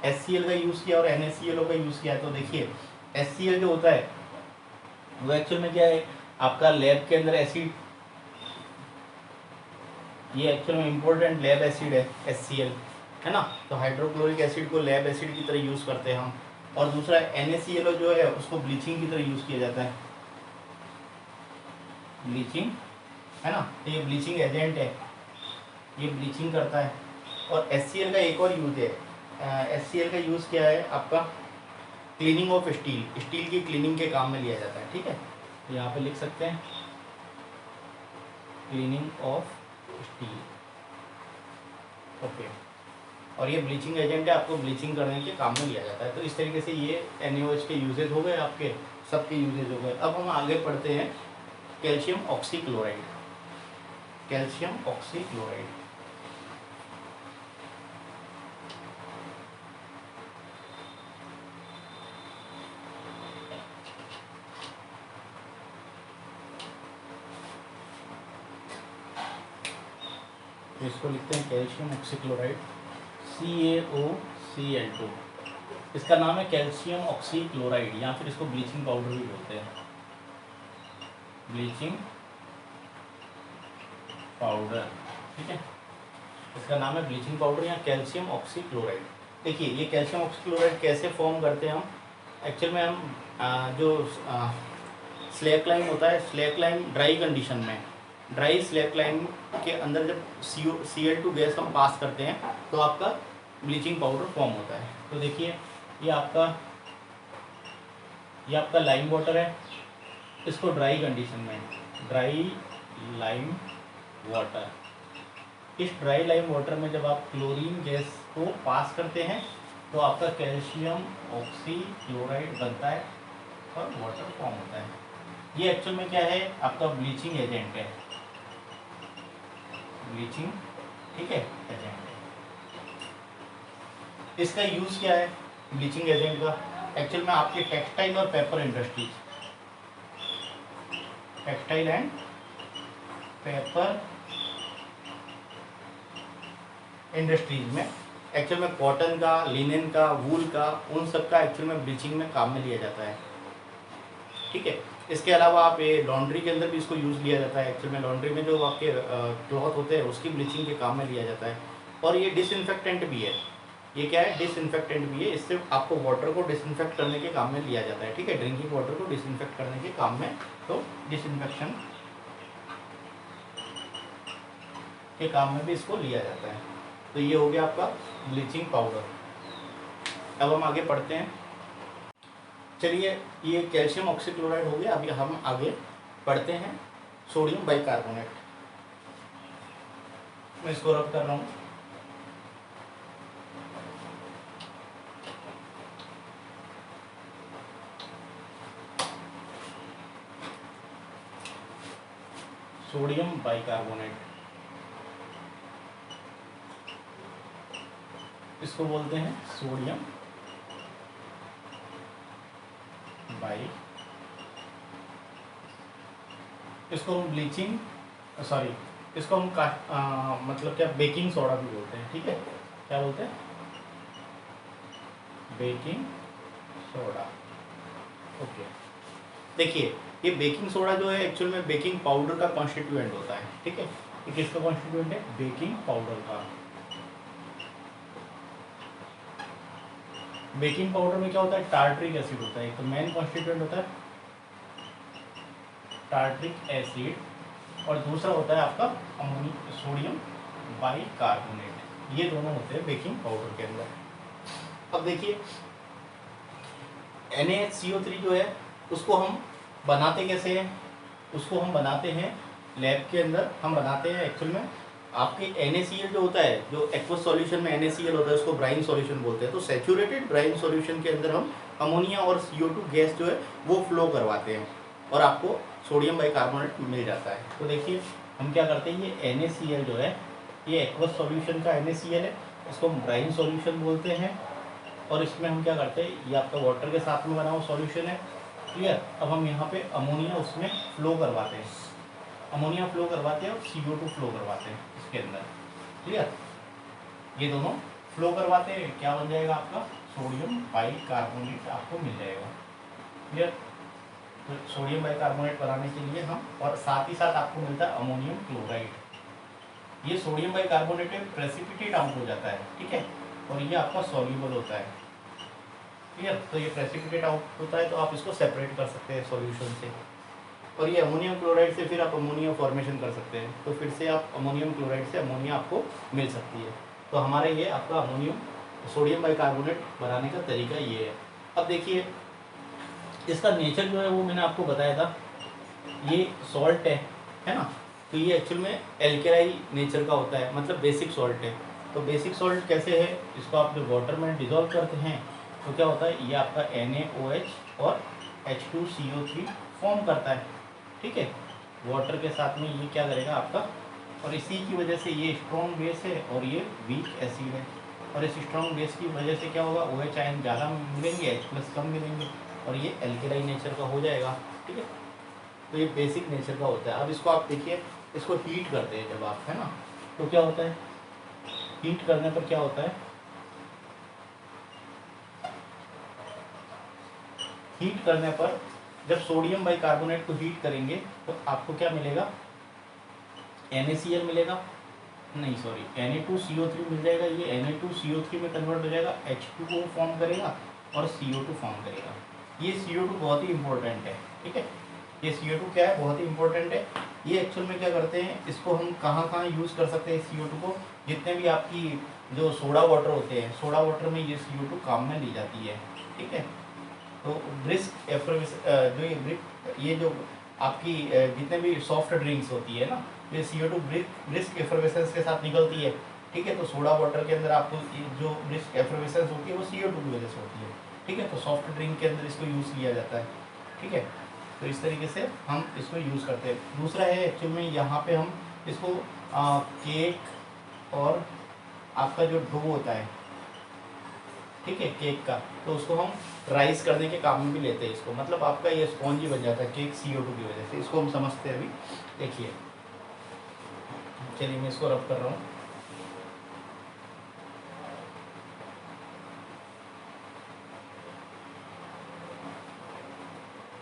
HCl का यूज़ किया और NaClO का यूज़ किया है। तो देखिए HCl जो होता है वो एक्चुअल में क्या है, आपका लैब के अंदर एसिड, ये एक्चुअल में इम्पोर्टेंट लैब एसिड है HCl, है ना। तो हाइड्रोक्लोरिक एसिड को लैब एसिड की तरह यूज़ करते हैं हम। और दूसरा NaClO जो है उसको ब्लीचिंग की तरह यूज़ किया जाता है, ब्लीचिंग, है ना। तो ये ब्लीचिंग एजेंट है, ये ब्लीचिंग करता है। और HCl का एक और यूज़ है, HCl का यूज़ क्या है आपका, क्लीनिंग ऑफ स्टील, स्टील की क्लीनिंग के काम में लिया जाता है, ठीक है। तो यहाँ पे लिख सकते हैं क्लीनिंग ऑफ स्टील, ओके। और ये ब्लीचिंग एजेंट है, आपको ब्लीचिंग करने के काम में लिया जाता है। तो इस तरीके से ये NaOH के यूजेज हो गए, आपके सबके यूजेज हो गए। अब हम आगे पढ़ते हैं कैल्शियम ऑक्सीक्लोराइड, कैल्शियम ऑक्सीक्लोराइड। इसको लिखते हैं कैल्शियम ऑक्सीक्लोराइड, CaOCl2। इसका नाम है कैल्शियम ऑक्सीक्लोराइड, या फिर इसको ब्लीचिंग पाउडर भी बोलते हैं, ब्लीचिंग पाउडर, ठीक है। इसका नाम है ब्लीचिंग पाउडर या कैल्शियम ऑक्सीक्लोराइड। देखिए ये कैल्शियम ऑक्सीक्लोराइड कैसे फॉर्म करते हैं हम, एक्चुअल में हम जो स्लैक लाइम होता है, स्लैक लाइम ड्राई कंडीशन में, ड्राई स्लैक लाइम के अंदर जब Cl2 गैस हम पास करते हैं तो आपका ब्लीचिंग पाउडर फॉर्म होता है। तो देखिए ये आपका लाइम वाटर है, इसको ड्राई कंडीशन में, ड्राई लाइम वाटर, इस ड्राई लाइम वाटर में जब आप क्लोरीन गैस को पास करते हैं तो आपका कैल्शियम ऑक्सीक्लोराइड बनता है और वाटर फॉर्म होता है। ये एक्चुअल में क्या है, आपका ब्लीचिंग एजेंट है, ब्लीचिंग, ठीक है, एजेंट है। इसका यूज़ क्या है ब्लीचिंग एजेंट का, एक्चुअल में आपके टेक्सटाइल और paper industries, textile and paper industries में एक्चुअल में कॉटन का, लिनेन का, वूल का, उन सब का एक्चुअल में ब्लीचिंग में काम में लिया जाता है, ठीक है। इसके अलावा आप ये लॉन्ड्री के अंदर भी इसको यूज़ लिया जाता है। एक्चुअल में लॉन्ड्री में जो आपके क्लॉथ होते हैं उसकी ब्लीचिंग के काम में लिया जाता है। और ये डिसइंफेक्टेंट भी है, ये क्या है, डिसइंफेक्टेंट भी है। इससे आपको वाटर को डिसइंफेक्ट करने के काम में लिया जाता है, ठीक है, ड्रिंकिंग वाटर को डिसइंफेक्ट करने के काम में, तो डिसइंफेक्शन के काम में भी इसको लिया जाता है। तो ये हो गया आपका ब्लीचिंग पाउडर। अब हम आगे पढ़ते हैं, चलिए ये कैल्शियम ऑक्सीक्लोराइड हो गया। अभी हम आगे पढ़ते हैं सोडियम बाइकार्बोनेट। मैं इसको रब कर रहा हूँ। सोडियम बाइकार्बोनेट, इसको बोलते हैं सोडियम बाई, इसको हम ब्लीचिंग, सॉरी, इसको हम मतलब क्या बेकिंग सोडा भी बोलते हैं, ठीक है। क्या बोलते हैं, बेकिंग सोडा, ओके। देखिए ये बेकिंग सोडा जो है एक्चुअल में बेकिंग पाउडर का कॉन्स्टिट्यूएंट होता है, ठीक है। ये किसका कॉन्स्टिट्यूएंट है, बेकिंग पाउडर का। बेकिंग पाउडर में क्या होता है, टार्ट्रिक एसिड होता है, एक तो मेन कॉन्स्टिट्यूएंट होता है टार्ट्रिक एसिड, और दूसरा होता है आपका सोडियम बाइकार्बोनेट। ये दोनों होते हैं बेकिंग पाउडर के अंदर। अब देखिए NaHCO3 जो है उसको हम बनाते कैसे हैं, उसको हम बनाते हैं लैब के अंदर, हम बनाते हैं एक्चुअल में आपके NaCl जो होता है, जो एक्वस सॉल्यूशन में NaCl होता है उसको ब्राइन सॉल्यूशन बोलते हैं। तो सैचुरेटेड ब्राइन सॉल्यूशन के अंदर हम अमोनिया और CO2 गैस जो है वो फ्लो करवाते हैं और आपको सोडियम बाइकार्बोनेट मिल जाता है। तो देखिए हम क्या करते हैं, ये NaCl जो है ये एक्वस सॉल्यूशन का NaCl है, इसको हम ब्राइन सॉल्यूशन बोलते हैं। और इसमें हम क्या करते हैं, ये आपका वाटर के साथ में बना हुआ सॉल्यूशन है, क्लियर। अब हम यहाँ पे अमोनिया उसमें फ्लो करवाते हैं, अमोनिया फ्लो करवाते हैं और CO2 फ्लो करवाते हैं इसके अंदर, क्लियर। ये दोनों फ्लो करवाते हैं, क्या बन जाएगा आपका सोडियम बाइकार्बोनेट आपको मिल जाएगा, क्लियर। तो सोडियम बाइकार्बोनेट बनाने के लिए हम, और साथ ही साथ आपको मिलता है अमोनियम क्लोराइड। ये सोडियम बाइकार्बोनेट में प्रेसिपिटेट आउट हो जाता है, ठीक है, और ये आपका सॉल्यूबल होता है, क्लियर। तो ये प्रेसिपिटेट आउट होता है तो आप इसको सेपरेट कर सकते हैं सॉल्यूशन से, और ये अमोनियम क्लोराइड से फिर आप अमोनिया फॉर्मेशन कर सकते हैं, तो फिर से आप अमोनियम क्लोराइड से अमोनिया आपको मिल सकती है। तो हमारे ये आपका अमोनियम सोडियम बाइकार्बोनेट बनाने का तरीका ये है। अब देखिए इसका नेचर जो है वो मैंने आपको बताया था, ये सॉल्ट है ना, तो ये एक्चुअल में एल्केलाई नेचर का होता है, मतलब बेसिक सॉल्ट है। तो बेसिक सॉल्ट कैसे है, इसको आप जब वाटर में डिज़ोल्व करते हैं तो क्या होता है, ये आपका NaOH और H2CO3 फॉर्म करता है, ठीक है, वाटर के साथ में। ये क्या करेगा आपका, और इसी की वजह से ये स्ट्रॉन्ग बेस है और ये वीक एसिड है, और इस स्ट्रॉन्ग बेस की वजह से क्या होगा, OH आयन ज़्यादा मिलेंगे, H+ कम मिलेंगे, और ये एल्केलाइन नेचर का हो जाएगा, ठीक है। तो ये बेसिक नेचर का होता है। अब इसको आप देखिए, इसको हीट करते हैं जब आप, है ना, तो क्या होता है, हीट करने पर क्या होता है, हीट करने पर जब सोडियम बाइकार्बोनेट को हीट करेंगे तो आपको क्या मिलेगा, NaCl मिलेगा, नहीं सॉरी Na2CO3 मिल जाएगा। ये Na2CO3 में कन्वर्ट हो जाएगा, H2O फॉर्म करेगा और CO2 फॉर्म करेगा। ये CO2 बहुत ही इंपॉर्टेंट है, ठीक है, ये CO2 क्या है, बहुत ही इंपॉर्टेंट है। ये एक्चुअल में क्या करते हैं, इसको हम कहाँ कहाँ यूज़ कर सकते हैं, CO2 को, जितने भी आपकी जो सोडा वाटर होते हैं, सोडा वाटर में ये CO2 काम में ली जाती है, ठीक है। तो ब्रिस्क ये जो आपकी जितने भी सॉफ्ट ड्रिंक्स होती है ना, ये CO2 ब्रिस्क एफर्वेसेंस के साथ निकलती है, ठीक है। तो सोडा वाटर के अंदर आपको जो ब्रिस्क एफर्वेसेंस होती है वो CO2 की वजह से होती है, ठीक है। तो सॉफ्ट ड्रिंक के अंदर इसको यूज़ किया जाता है, ठीक है। तो इस तरीके से हम इसको यूज़ करते हैं। दूसरा है एक्चुअल में यहाँ पे हम इसको केक और आपका जो डो होता है, ठीक है, केक का, तो उसको हम राइस करने के काम में भी लेते हैं इसको, मतलब आपका ये स्पॉन्जी बन जाता है केक CO2 की वजह से। इसको हम समझते हैं अभी, देखिए, चलिए मैं इसको रब कर रहा हूँ।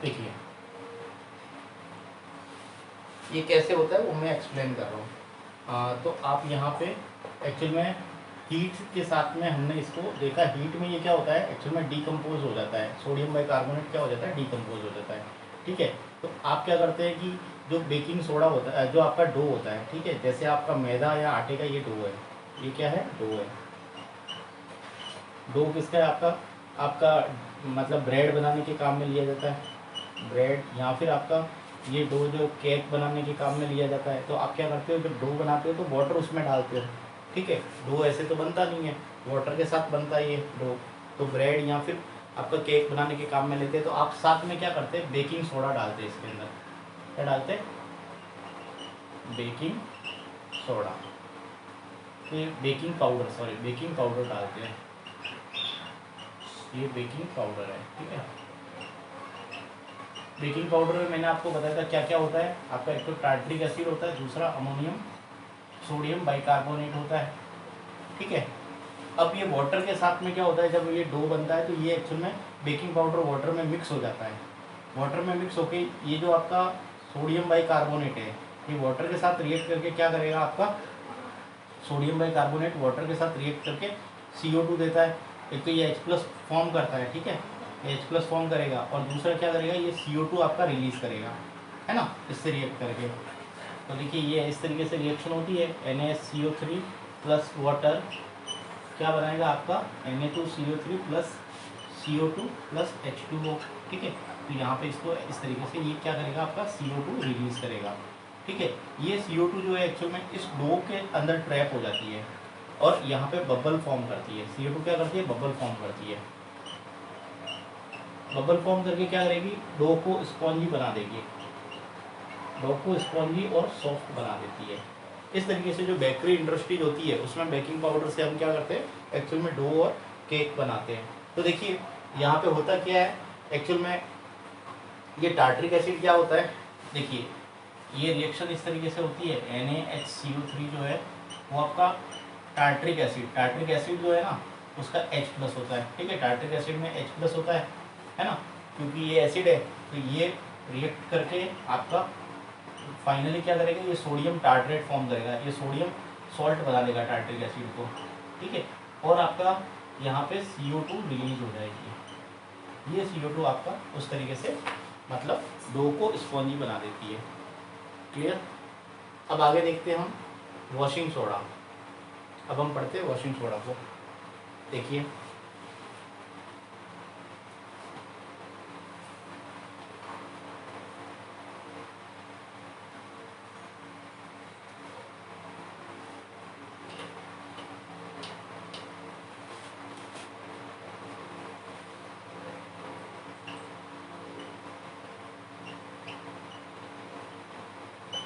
देखिए ये कैसे होता है वो मैं एक्सप्लेन कर रहा हूँ। तो आप यहाँ पे एक्चुअल में हीट के साथ में हमने इसको देखा, हीट में ये क्या होता है, एक्चुअल में डिकम्पोज हो जाता है, सोडियम बाइकार्बोनेट क्या हो जाता है, डिकम्पोज हो जाता है, ठीक है। तो आप क्या करते हैं कि जो बेकिंग सोडा होता है, जो आपका डो होता है, ठीक है, जैसे आपका मैदा या आटे का ये डो है, ये क्या है, डो है। डो किसका है, आपका मतलब ब्रेड बनाने के काम में लिया जाता है, ब्रेड, या फिर आपका ये डो जो केक बनाने के काम में लिया जाता है। तो आप क्या करते हो, जब डो बनाते हो तो वाटर उसमें डालते हो, ठीक है। डो ऐसे तो बनता नहीं है, वाटर के साथ बनता है ये डो। तो ब्रेड या फिर आपका केक बनाने के काम में लेते हैं, तो आप साथ में क्या करते हैं, बेकिंग सोडा डालते हैं इसके अंदर। क्या डालते हैं, बेकिंग सोडा, फिर baking powder, sorry baking powder डालते हैं, ये बेकिंग पाउडर है, ठीक है। बेकिंग पाउडर में मैंने आपको बताया था क्या क्या होता है, आपका एक तो टार्ट्रिक एसिड होता है, दूसरा अमोनियम सोडियम बाइकार्बोनेट होता है, ठीक है। अब ये वाटर के साथ में क्या होता है, जब ये डो बनता है तो ये एक्चुअल में बेकिंग पाउडर वाटर में मिक्स हो जाता है, वाटर में मिक्स होके ये जो आपका सोडियम बाइकार्बोनेट है ये वाटर के साथ रिएक्ट करके क्या करेगा, आपका सोडियम बाइकार्बोनेट वाटर के साथ रिएक्ट करके CO2 देता है। एक तो ये H+ फॉर्म करता है, ठीक है, H+ फॉर्म करेगा, और दूसरा क्या करेगा, ये CO2 आपका रिलीज करेगा, है ना, इससे रिएक्ट करके। तो देखिए ये इस तरीके से रिएक्शन होती है, NaCO3 प्लस वाटर क्या बनाएगा आपका, Na2CO3 plus CO2 plus H2O, ठीक है। तो यहाँ पे इसको इस तरीके से ये क्या करेगा, आपका CO2 रिलीज करेगा, ठीक है। ये CO2 जो है एक्चुअल में इस डो के अंदर ट्रैप हो जाती है और यहाँ पे बबल फॉर्म करती है। CO2 क्या करती है, बबल फॉर्म करती है। बबल फॉर्म करके क्या करेगी, डो को स्पॉन्जी बना देगी, डो को स्पॉन्जी और सॉफ्ट बना देती है। इस तरीके से जो बेकरी इंडस्ट्रीज होती है उसमें बेकिंग पाउडर से हम क्या करते हैं, एक्चुअल में डो और केक बनाते हैं। तो देखिए यहाँ पे होता क्या है एक्चुअल में, ये टार्ट्रिक एसिड क्या होता है, देखिए ये रिएक्शन इस तरीके से होती है। NaHCO3 जो है वो आपका टार्ट्रिक एसिड जो है ना उसका H+ होता है, ठीक है। टार्ट्रिक एसिड में H+ होता है ना, क्योंकि ये एसिड है तो ये रिएक्ट करके आपका फाइनली क्या करेगा, ये सोडियम टार्ट्रेट फॉर्म करेगा, ये सोडियम सॉल्ट बना देगा टार्ट्रिक एसिड को, ठीक है। और आपका यहाँ पे CO2 रिलीज हो जाएगी। ये CO2 आपका उस तरीके से मतलब डो को स्पॉन्जी बना देती है। क्लियर। अब आगे देखते हैं हम वॉशिंग सोडा। अब हम पढ़ते हैं वॉशिंग सोडा को। देखिए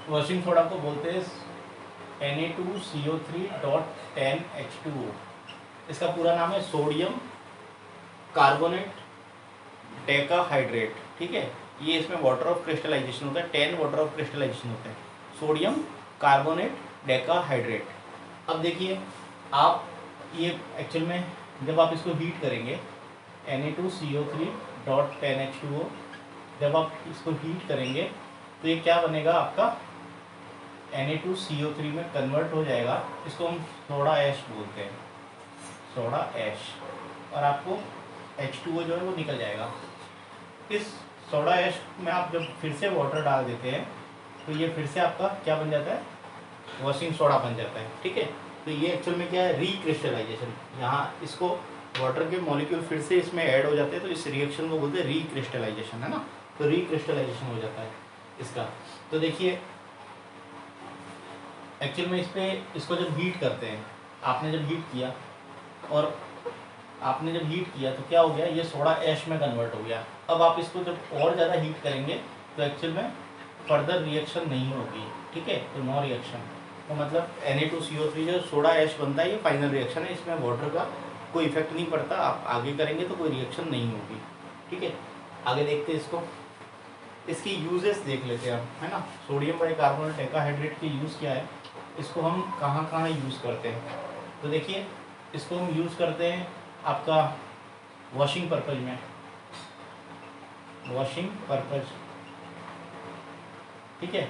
वॉशिंग सोडा को बोलते हैं Na2CO3.10H2O। इसका पूरा नाम है सोडियम कार्बोनेट डेकाहाइड्रेट, ठीक है। ये इसमें वाटर ऑफ क्रिस्टलाइजेशन होता है, 10 वाटर ऑफ क्रिस्टलाइजेशन होता है, सोडियम कार्बोनेट डेकाहाइड्रेट। अब देखिए आप ये एक्चुअल में जब आप इसको हीट करेंगे Na2CO3.10H2O, जब आप इसको हीट करेंगे तो ये क्या बनेगा आपका Na2CO3 में कन्वर्ट हो जाएगा। इसको हम सोडा ऐश बोलते हैं, सोडा ऐश, और आपको H2O जो है वो निकल जाएगा। इस सोडा ऐश में आप जब फिर से वाटर डाल देते हैं तो ये फिर से आपका क्या बन जाता है, वॉशिंग सोडा बन जाता है, ठीक है। तो ये एक्चुअल में क्या है, रीक्रिस्टलाइजेशन। यहाँ इसको वाटर के मॉलिक्यूल फिर से इसमें ऐड हो जाते हैं तो इस रिएक्शन को बोलते हैं रीक्रिस्टलाइजेशन, है ना। तो रीक्रिस्टलाइजेशन हो जाता है इसका। तो देखिए एक्चुअल में इसको जब हीट करते हैं, आपने जब हीट किया तो क्या हो गया, ये सोडा ऐश में कन्वर्ट हो गया। अब आप इसको जब और ज़्यादा हीट करेंगे तो एक्चुअल में फर्दर रिएक्शन नहीं होगी, ठीक है। तो नो रिएक्शन, तो मतलब Na2CO3 जो सोडा ऐश बनता है ये फाइनल रिएक्शन है, इसमें वाटर का कोई इफेक्ट नहीं पड़ता। आप आगे करेंगे तो कोई रिएक्शन नहीं होगी, ठीक है। आगे देखते हैं इसको, इसकी यूजेस देख लेते हैं हम, है ना। सोडियम बाइकार्बोनेट डेकाहाइड्रेट की यूज़ क्या है, इसको हम कहाँ कहाँ यूज़ करते हैं। तो देखिए इसको हम यूज़ करते हैं आपका वॉशिंग पर्पज में, वॉशिंग पर्पज, ठीक है,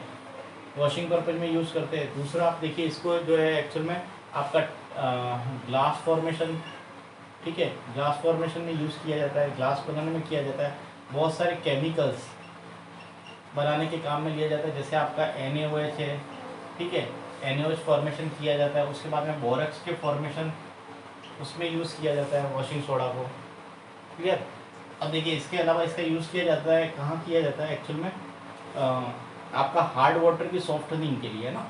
वॉशिंग पर्पज में यूज़ करते हैं। दूसरा आप देखिए इसको जो है एक्चुअल में आपका ग्लास फॉर्मेशन, ठीक है, ग्लास फॉर्मेशन में यूज़ किया जाता है, ग्लास बनाने में किया जाता है। बहुत सारे केमिकल्स बनाने के काम में लिया जाता है, जैसे आपका NaOH है, ठीक है, NaOH फॉर्मेशन किया जाता है। उसके बाद में बोरक्स के फॉर्मेशन उसमें यूज़ किया जाता है वॉशिंग सोडा को, क्लियर। अब देखिए इसके अलावा इसका यूज़ किया जाता है, कहाँ किया जाता है एक्चुअल में, आपका हार्ड वाटर की सॉफ्टनिंग के लिए, है ना,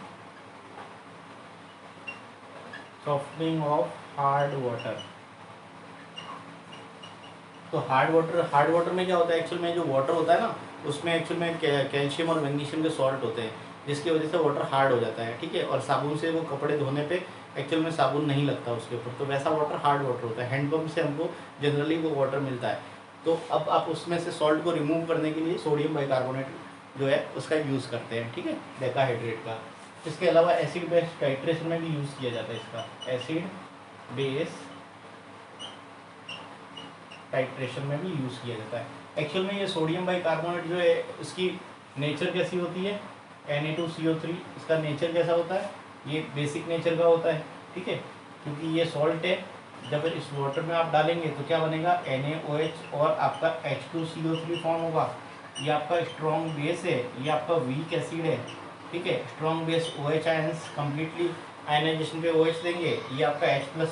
सॉफ्टनिंग ऑफ हार्ड वाटर। तो हार्ड वाटर में क्या होता है, एक्चुअल में जो वाटर होता है ना उसमें एक्चुअल में कैल्शियम और मैग्नीशियम के सॉल्ट होते हैं, जिसकी वजह से वाटर हार्ड हो जाता है, ठीक है। और साबुन से वो कपड़े धोने पे एक्चुअल में साबुन नहीं लगता उसके ऊपर, तो वैसा वाटर हार्ड वाटर होता है। हैंडपम्प से हमको जनरली वो वाटर मिलता है। तो अब आप उसमें से सॉल्ट को रिमूव करने के लिए सोडियम बाइकार्बोनेट जो है उसका यूज़ करते हैं, ठीक है, डेकाहाइड्रेट का। इसके अलावा एसिड बेस टाइट्रेशन में भी यूज़ किया जाता है इसका, एसिड बेस टाइट्रेशन में भी यूज़ किया जाता है। एक्चुअल में ये सोडियम बाइकार्बोनेट जो है उसकी नेचर कैसी होती है, Na2CO3 इसका नेचर कैसा होता है, ये बेसिक नेचर का होता है, ठीक है, क्योंकि ये सॉल्ट है। जब इस वाटर में आप डालेंगे तो क्या बनेगा, NaOH और आपका H2CO3 फॉर्म होगा। ये आपका स्ट्रॉन्ग बेस है, ये आपका वीक एसिड है, ठीक है। Strong base OH ions completely ionisation पे OH देंगे। ये आपका H+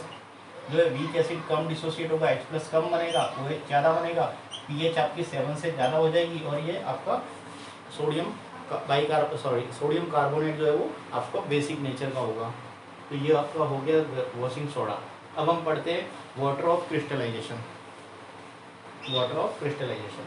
जो है वीक एसिड कम डिसोसिएट होगा, H+ कम बनेगा, OH ज़्यादा बनेगा, pH आपकी 7 से ज़्यादा हो जाएगी और ये आपका सोडियम सोडियम कार्बोनेट जो है वो आपका बेसिक नेचर का होगा। तो ये आपका हो गया वॉशिंग सोडा। अब हम पढ़ते हैं water of crystallisation. Water of crystallisation,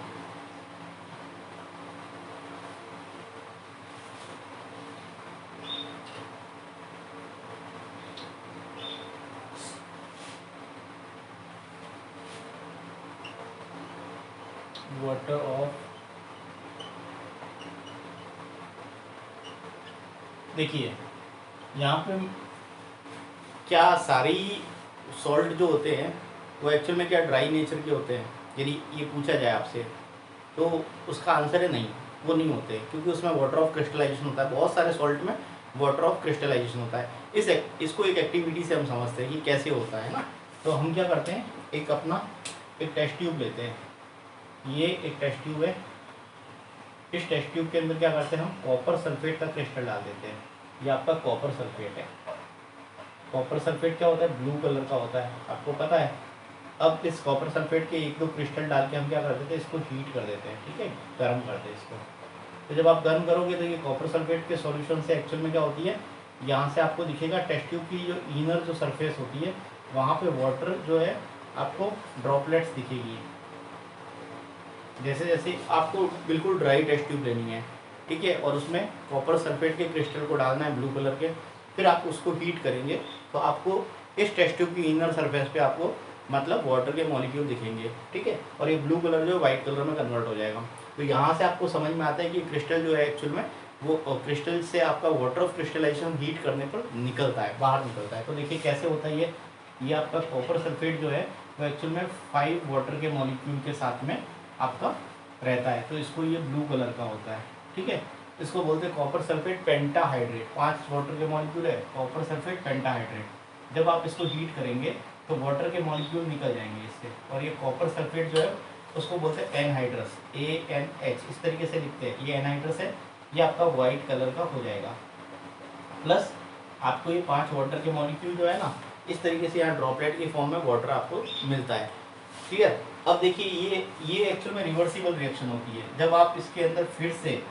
water of, देखिए यहाँ पे क्या सारी सॉल्ट जो होते हैं वो एक्चुअल में क्या ड्राई नेचर के होते हैं, यदि ये पूछा जाए आपसे तो उसका आंसर है नहीं, वो नहीं होते, क्योंकि उसमें वाटर ऑफ क्रिस्टलाइजेशन होता है। बहुत सारे सॉल्ट में वाटर ऑफ क्रिस्टलाइजेशन होता है। इसको एक एक्टिविटी से हम समझते हैं कि कैसे होता है ना। तो हम क्या करते हैं, एक टेस्ट ट्यूब लेते हैं, ये एक टेस्ट ट्यूब है। इस टेस्ट ट्यूब के अंदर क्या करते हैं, हम कॉपर सल्फेट का क्रिस्टल डाल देते हैं। ये आपका कॉपर सल्फेट है। कॉपर सल्फेट क्या होता है, ब्लू कलर का होता है, आपको पता है। अब इस कॉपर सल्फेट के 1-2 क्रिस्टल डाल के हम क्या कर देते हैं, इसको हीट कर देते हैं, ठीक है, गर्म करते हैं इसको। तो जब आप गर्म करोगे तो ये कॉपर सल्फेट के सॉल्यूशन से एक्चुअल में क्या होती है, यहाँ से आपको दिखेगा टेस्ट ट्यूब की जो इनर जो सरफेस होती है वहाँ पे वाटर जो है आपको ड्रॉपलेट्स दिखेगी। जैसे जैसे आपको बिल्कुल ड्राई टेस्ट ट्यूब लेनी है, ठीक है, और उसमें कॉपर सल्फेट के क्रिस्टल को डालना है ब्लू कलर के। फिर आप उसको हीट करेंगे तो आपको इस टेस्ट ट्यूब की इनर सरफेस पे आपको मतलब वाटर के मॉलिक्यूल दिखेंगे, ठीक है, और ये ब्लू कलर जो है वाइट कलर में कन्वर्ट हो जाएगा। तो यहाँ से आपको समझ में आता है कि क्रिस्टल जो है एक्चुअल में वो क्रिस्टल से आपका वाटर ऑफ क्रिस्टलाइजेशन हीट करने पर निकलता है, बाहर निकलता है। तो देखिए कैसे होता है ये आपका कॉपर सल्फेट जो है वो एक्चुअल में 5 वाटर के मॉलिक्यूल के साथ में आपका रहता है। तो इसको ये ब्लू कलर का होता है, ठीक है। इसको बोलते हैं कॉपर सल्फेट पेंटाहाइड्रेट। 5 वाटर के मॉलिक्यूल है, कॉपर सल्फेट पेंटाहाइड्रेट। जब आप इसको हीट करेंगे तो वाटर के मॉलिक्यूल निकल जाएंगे इससे, और ये कॉपर सल्फेट जो है उसको बोलते हैं एनहाइड्रस, ANH, इस तरीके से लिखते हैं। ये एनहाइड्रस है, ये आपका वाइट कलर का हो जाएगा। प्लस आपको ये 5 वाटर के मॉलिक्यूल जो है ना, इस तरीके से यहाँ ड्रॉपलेट की फॉर्म में वाटर आपको मिलता है, ठीक है। अब देखिए ये एक्चुअल में रिवर्सिबल रिएक्शन होती है। जब आप इसके अंदर फिर से,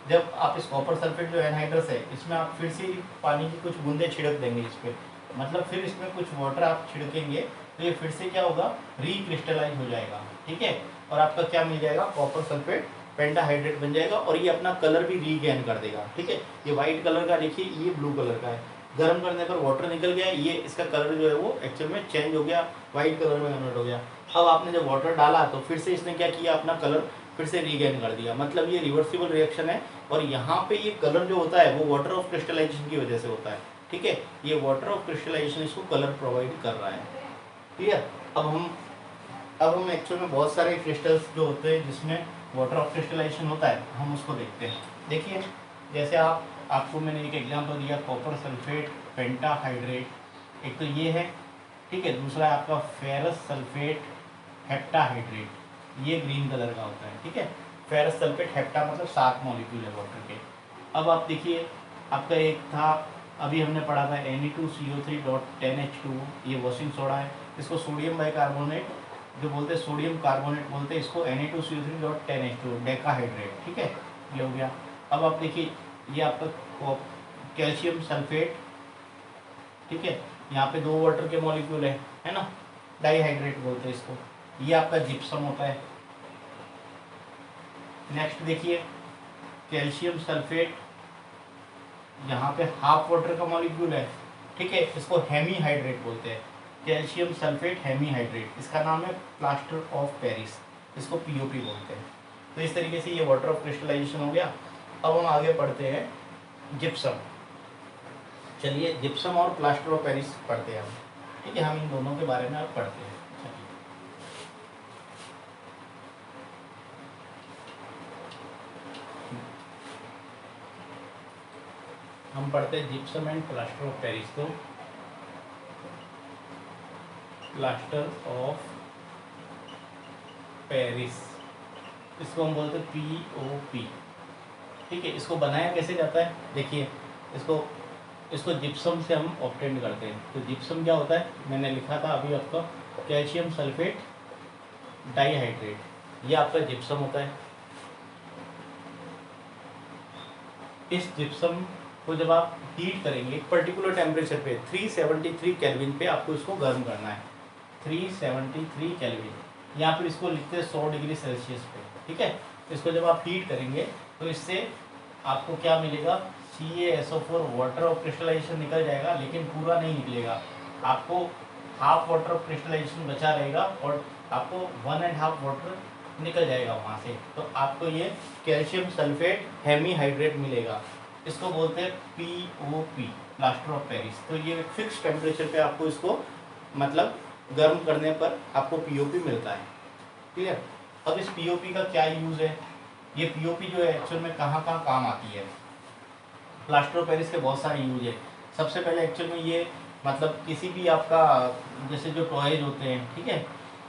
जब आप इस कॉपर सल्फेट जो एनहाइड्रस है इसमें आप फिर से पानी की कुछ बूंदे छिड़क देंगे इस पर, मतलब फिर इसमें कुछ वाटर आप छिड़केंगे तो ये फिर से क्या होगा, रिक्रिस्टलाइज हो जाएगा, ठीक है, और आपका क्या मिल जाएगा, कॉपर सल्फेट पेंटाहाइड्रेट बन जाएगा, और ये अपना कलर भी रीगेन कर देगा, ठीक है। ये वाइट कलर का देखिए, ये ब्लू कलर का है, गर्म करने पर वाटर निकल गया, ये इसका कलर जो है वो एक्चुअल में चेंज हो गया, वाइट कलर में कन्वर्ट हो गया। अब आपने जब वाटर डाला तो फिर से इसने क्या किया, अपना कलर फिर से रीगेन कर दिया, मतलब ये रिवर्सिबल रिएक्शन है। और यहाँ पे ये कलर जो होता है वो वाटर ऑफ क्रिस्टलाइजेशन की वजह से होता है, ठीक है। ये वाटर ऑफ क्रिस्टलाइजेशन इसको कलर प्रोवाइड कर रहा है, ठीक है। अब हम एक्चुअल में बहुत सारे क्रिस्टल्स जो होते हैं जिसमें वाटर ऑफ क्रिस्टलाइजेशन होता है, हम उसको देखते हैं। देखिए जैसे आपको मैंने एक एग्जांपल दिया, कॉपर सल्फेट पेंटाहाइड्रेट, एक तो ये है, ठीक है। दूसरा है आपका फेरस सल्फेट हेप्टाहाइड्रेट, ये ग्रीन कलर का होता है, ठीक है। फेरस सल्फेट हेप्टा मतलब 7 मॉलिक्यूल है वाटर के। अब आप देखिए आपका एक था, अभी हमने पढ़ा था Ne2CO3.10H2, ये वॉशिंग सोडा है, इसको सोडियम बाइकार्बोनेट जो बोलते हैं, सोडियम कार्बोनेट बोलते हैं इसको, Na2CO3.10H2 डेकाहाइड्रेट, ठीक है, ये हो गया। अब आप देखिए ये आपका कैल्शियम सल्फेट, ठीक है, यहाँ पे 2 वाटर के मॉलिक्यूल है ना, डाईहाइड्रेट बोलते हैं इसको, ये आपका जिप्सम होता है। नेक्स्ट देखिए कैल्शियम सल्फेट, यहाँ पे हाफ वाटर का मॉलिक्यूल है, ठीक है, इसको हेमीहाइड्रेट बोलते हैं, कैल्शियम सल्फेट हेमीहाइड्रेट, इसका नाम है प्लास्टर ऑफ पेरिस, इसको POP बोलते हैं। तो इस तरीके से ये वाटर ऑफ क्रिस्टलाइजेशन हो गया। अब हम आगे पढ़ते हैं जिप्सम। चलिए जिप्सम और प्लास्टर ऑफ पेरिस पढ़ते हैं हम, ठीक है, हम इन दोनों के बारे में अब पढ़ते हैं। हम पढ़ते हैं gypsum and plaster of Paris. तो प्लास्टर ऑफ पेरिस, इसको हम बोलते हैं POP, ठीक है। इसको बनाया कैसे जाता है, देखिए इसको जिप्सम से हम ऑब्टेन करते हैं। तो जिप्सम क्या होता है, मैंने लिखा था अभी आपका, कैल्शियम सल्फेट डाईहाइड्रेट, ये आपका जिप्सम होता है। इस जिप्सम को जब आप हीट करेंगे एक पर्टिकुलर टेम्परेचर पे 373 केल्विन पे आपको इसको गर्म करना है। 373 केल्विन या फिर इसको लिखते हैं 100 डिग्री सेल्सियस पे, ठीक है। इसको जब आप हीट करेंगे तो इससे आपको क्या मिलेगा, CaSO4 वाटर ऑफ क्रिस्टलाइजेशन निकल जाएगा, लेकिन पूरा नहीं निकलेगा। आपको हाफ वाटर ऑफ क्रिस्टलाइजेशन बचा रहेगा और आपको 1.5 वाटर निकल जाएगा वहाँ से। तो आपको ये कैल्शियम सल्फेट हेमीहाइड्रेट मिलेगा। इसको बोलते हैं POP, प्लास्टर ऑफ पेरिस। तो ये फिक्स टेम्परेचर पे आपको इसको मतलब गर्म करने पर आपको POP मिलता है, क्लियर। अब इस POP का क्या यूज़ है, ये POP जो है एक्चुअल में कहाँ कहाँ काम आती है। प्लास्टर ऑफ पेरिस के बहुत सारे यूज है। सबसे पहले एक्चुअल में ये मतलब किसी भी आपका जैसे जो टॉयज होते हैं, ठीक है,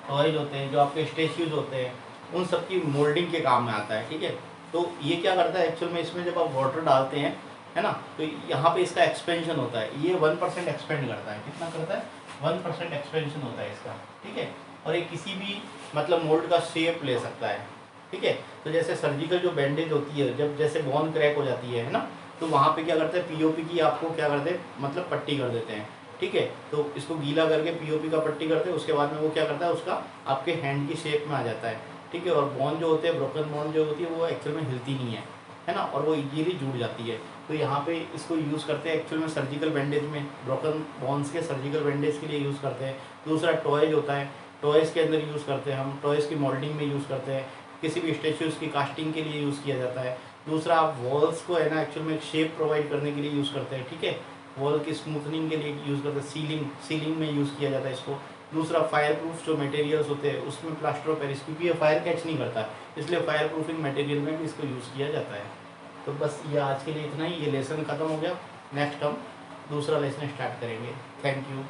टॉयज होते हैं जो आपके स्टेच्यूज होते हैं, उन सब की मोल्डिंग के काम में आता है, ठीक है। तो ये क्या करता है एक्चुअल में, इसमें जब आप वाटर डालते हैं, है ना, तो यहाँ पे इसका एक्सपेंशन होता है। ये 1% एक्सपेंड करता है। कितना करता है, 1% एक्सपेंशन होता है इसका, ठीक है। और ये किसी भी मतलब मोल्ड का शेप ले सकता है, ठीक है। तो जैसे सर्जिकल जो बैंडेज होती है, जब जैसे बोन क्रैक हो जाती है ना, तो वहाँ पे क्या करते हैं, POP की आपको क्या करते हैं मतलब पट्टी कर देते हैं, ठीक है। तो इसको गीला करके POP का पट्टी करते हैं, उसके बाद में वो क्या करता है, उसका आपके हैंड की शेप में आ जाता है, ठीक है। और बोन जो होते हैं, ब्रोकन बोन जो होती है, वो एक्चुअल में हिलती नहीं है ना, और वो इजीली जुड़ जाती है। तो यहाँ पे इसको यूज़ करते हैं एक्चुअल में सर्जिकल बैंडेज में, ब्रोकन बोन्स के सर्जिकल बैंडेज के लिए यूज़ करते हैं। दूसरा टॉयज होता है, टॉयज़ के अंदर यूज़ करते हैं हम, टॉयज़ की मोल्डिंग में यूज़ करते हैं, किसी भी स्टेच्यूज़ की कास्टिंग के लिए यूज़ किया जाता है। दूसरा आप वॉल्स को है ना एक्चुअल में एक शेप प्रोवाइड करने के लिए यूज़ करते हैं, ठीक है। वॉल की स्मूथनिंग के लिए यूज़ करते हैं, सीलिंग में यूज़ किया जाता है इसको। दूसरा फायर प्रूफ जो मटेरियल्स होते हैं उसमें प्लास्टर ऑफ पेरिस, क्योंकि ये फायर कैच नहीं करता, इसलिए फायर प्रूफिंग मटेरियल में भी इसको यूज़ किया जाता है। तो बस ये आज के लिए इतना ही, ये लेसन ख़त्म हो गया। नेक्स्ट हम दूसरा लेसन स्टार्ट करेंगे। Thank you.